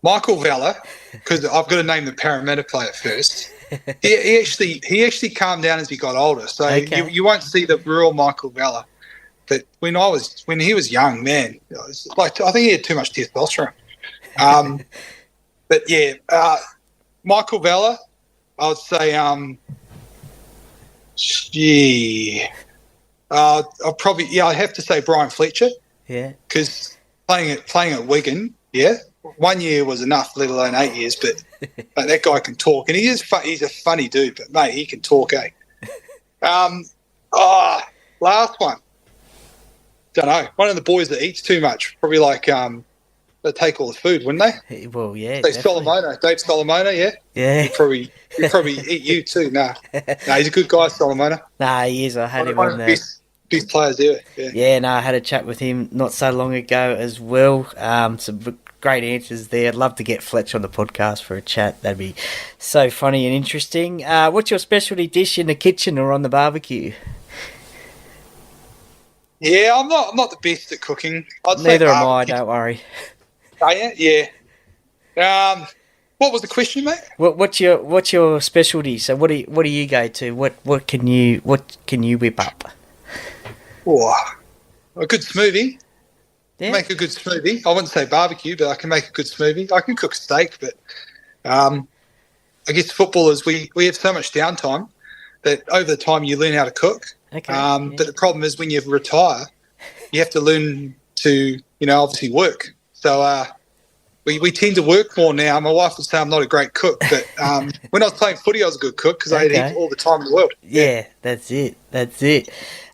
Speaker 4: Michael Vaealiki, because I've got to name the Parramatta player first. he actually calmed down as he got older, so you won't see the real Michael Vaealiki. But when he was young, man, I think he had too much testosterone. But yeah, Michael Vaealiki, I would say, I'd have to say Brian Fletcher.
Speaker 1: Yeah.
Speaker 4: Because playing at Wigan, yeah, 1 year was enough, let alone 8 years. But that guy can talk, and he's a funny dude. But mate, he can talk, eh? Last one. Don't know. One of the boys that eats too much, probably they'd take all the food, wouldn't they?
Speaker 1: Well, yeah.
Speaker 4: Dave Solomona, yeah.
Speaker 1: Yeah.
Speaker 4: He'd probably eat you too. Nah, he's a good guy, Solomona.
Speaker 1: Nah, he is. I had him
Speaker 4: one
Speaker 1: on
Speaker 4: of
Speaker 1: there.
Speaker 4: the best players there. Yeah.
Speaker 1: Yeah, no, I had a chat with him not so long ago as well. Some great answers there. I'd love to get Fletch on the podcast for a chat. That'd be so funny and interesting. What's your specialty dish in the kitchen or on the barbecue?
Speaker 4: Yeah, I'm not the best at cooking.
Speaker 1: Neither am I. Don't worry.
Speaker 4: Oh, yeah. What was the question, mate?
Speaker 1: What's your specialty? So what do you go to? What can you whip up?
Speaker 4: Oh, a good smoothie.
Speaker 1: Yeah.
Speaker 4: Make a good smoothie. I wouldn't say barbecue, but I can make a good smoothie. I can cook steak, but I guess footballers, we have so much downtime that over the time you learn how to cook.
Speaker 1: Okay.
Speaker 4: But the problem is when you retire, you have to learn to, obviously work. So we tend to work more now. My wife would say I'm not a great cook, but when I was playing footy, I was a good cook because I had all the time in the world.
Speaker 1: Yeah, that's it.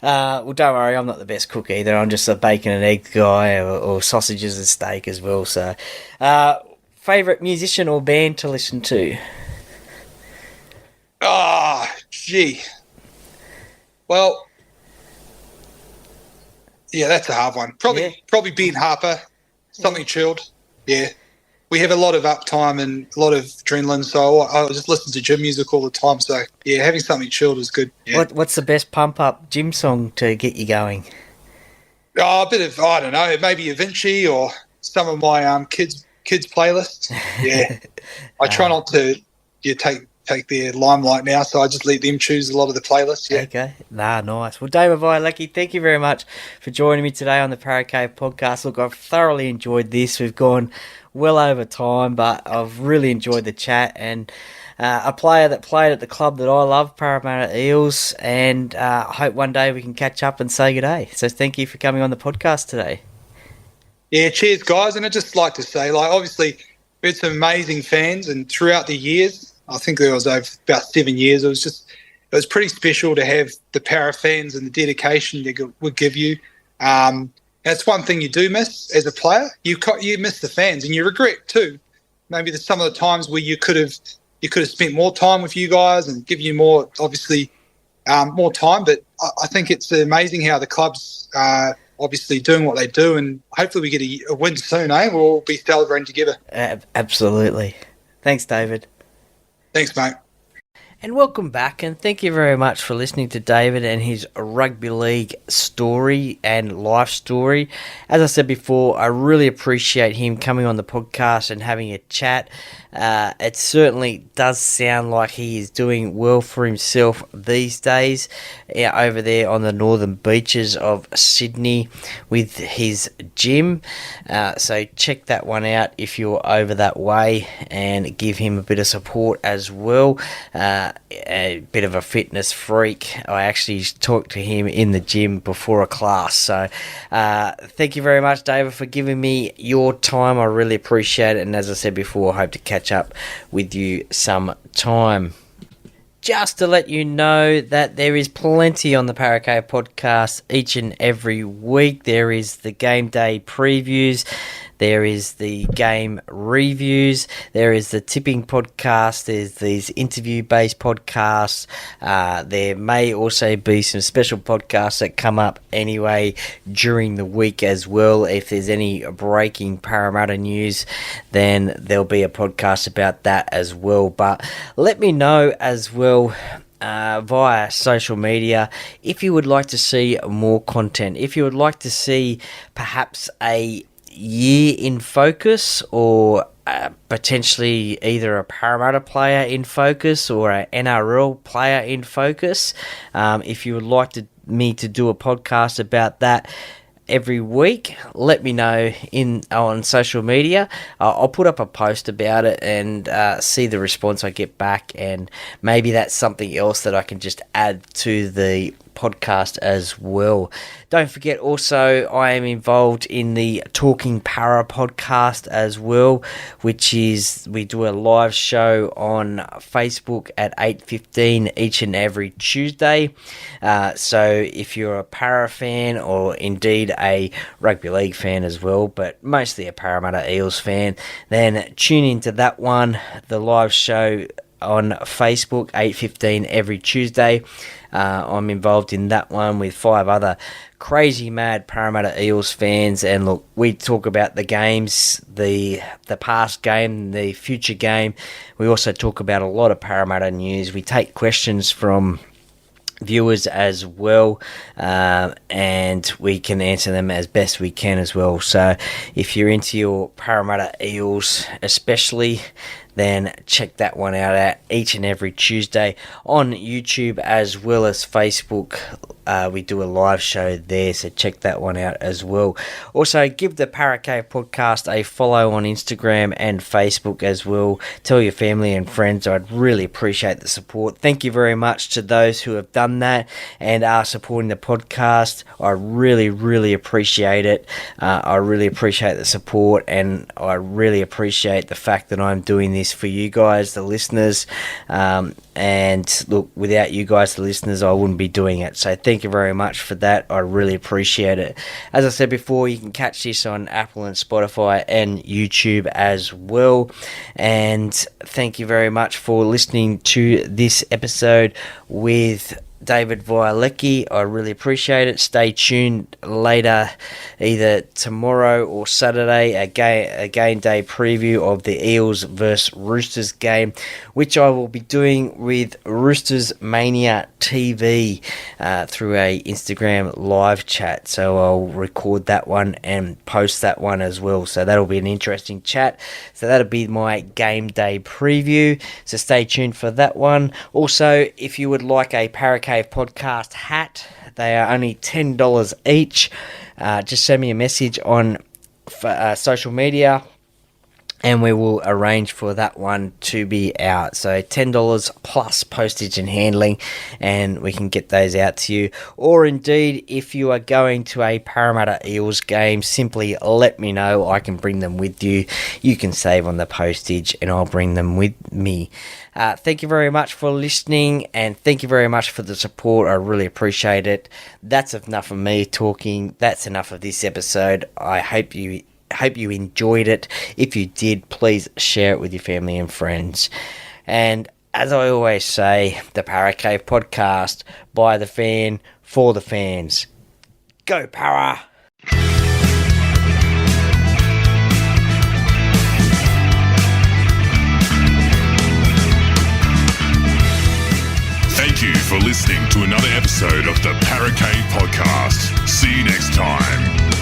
Speaker 1: Well, don't worry, I'm not the best cook either. I'm just a bacon and egg guy, or sausages and steak as well. So, favourite musician or band to listen to?
Speaker 4: Gee. Well, yeah, that's a hard one. Probably Ben Harper, something chilled. Yeah. We have a lot of uptime and a lot of adrenaline, so I just listen to gym music all the time. So, yeah, having something chilled is good. Yeah.
Speaker 1: What's the best pump-up gym song to get you going?
Speaker 4: A bit of, I don't know, maybe a Vinci or some of my kids' playlists. Yeah. I try not to take their limelight now, so I just let them choose a lot of the playlists. Yeah.
Speaker 1: Okay. Nice. Well, David Vaealiki, thank you very much for joining me today on the Parrot Cave podcast. Look, I've thoroughly enjoyed this. We've gone well over time, but I've really enjoyed the chat, and a player that played at the club that I love, Parramatta Eels, and I hope one day we can catch up and say good day. So thank you for coming on the podcast today.
Speaker 4: Yeah, cheers, guys. And I'd just like to say, obviously, we had some amazing fans, and throughout the years, I think there was over about 7 years, it was pretty special to have the Para fans and the dedication they would give you. That's one thing you do miss as a player. You miss the fans, and you regret too. Maybe there's some of the times where you could have spent more time with you guys and give you more, obviously, more time. But I think it's amazing how the club's obviously doing what they do, and hopefully we get a win soon. We'll all be celebrating together.
Speaker 1: Absolutely. Thanks, David.
Speaker 4: Thanks, mate.
Speaker 1: And welcome back, and thank you very much for listening to David and his rugby league story and life story. As I said before, I really appreciate him coming on the podcast and having a chat. It certainly does sound like he is doing well for himself these days over there on the northern beaches of Sydney with his gym. So check that one out if you're over that way, and give him a bit of support as well. A bit of a fitness freak. I actually talked to him in the gym before a class. So thank you very much, David, for giving me your time. I really appreciate it. And as I said before, I hope to catch up with you sometime. Just to let you know that there is plenty on the Parrot Cave podcast each and every week. There is the game day previews. There is the game reviews. There is the tipping podcast. There's these interview-based podcasts. There may also be some special podcasts that come up anyway during the week as well. If there's any breaking Parramatta news, then there'll be a podcast about that as well. But let me know as well via social media if you would like to see more content. If you would like to see perhaps a year in focus, or potentially either a Parramatta player in focus or an NRL player in focus, if you would like me to do a podcast about that every week, let me know on social media. I'll put up a post about it and see the response I get back, and maybe that's something else that I can just add to the podcast as well. Don't forget also, I am involved in the Talking Para podcast as well, which is, we do a live show on Facebook at 8:15 each and every Tuesday. So if you're a Para fan, or indeed a rugby league fan as well, but mostly a Parramatta Eels fan, then tune into that one, the live show on Facebook, 8:15 every Tuesday. I'm involved in that one with 5 other crazy mad Parramatta Eels fans, and look, we talk about the games, the past game, the future game. We also talk about a lot of Parramatta news. We take questions from viewers as well, and we can answer them as best we can as well. So if you're into your Parramatta Eels especially, then check that one out at each and every Tuesday on YouTube as well as Facebook. We do a live show there, so check that one out as well. Also, give the Parracave podcast a follow on Instagram and Facebook as well. Tell your family and friends. I'd really appreciate the support. Thank you very much to those who have done that and are supporting the podcast. I really, really appreciate it. I really appreciate the support, and I really appreciate the fact that I'm doing this for you guys, the listeners. And look, without you guys, the listeners, I wouldn't be doing it. So thank you very much for that. I really appreciate it. As I said before, you can catch this on Apple and Spotify and YouTube as well. And thank you very much for listening to this episode with David Vaealiki. I really appreciate it. Stay tuned later, either tomorrow or Saturday, a game day preview of the Eels versus Roosters game, which I will be doing with Roosters Mania TV through a Instagram live chat. So I'll record that one and post that one as well. So that'll be an interesting chat. So that'll be my game day preview. So stay tuned for that one. Also, if you would like a Parracave podcast hat, they are only $10 each. Just send me a message on social media and we will arrange for that one to be out. So $10 plus postage and handling, and we can get those out to you. Or indeed, if you are going to a Parramatta Eels game, simply let me know. I can bring them with you. You can save on the postage and I'll bring them with me. Thank you very much for listening, and thank you very much for the support. I really appreciate it. That's enough of me talking. That's enough of this episode. I hope you enjoyed it. If you did, please share it with your family and friends. And as I always say, the Parracave podcast, by the fan, for the fans. Go Para!
Speaker 2: Thank you for listening to another episode of the Parracave podcast. See you next time.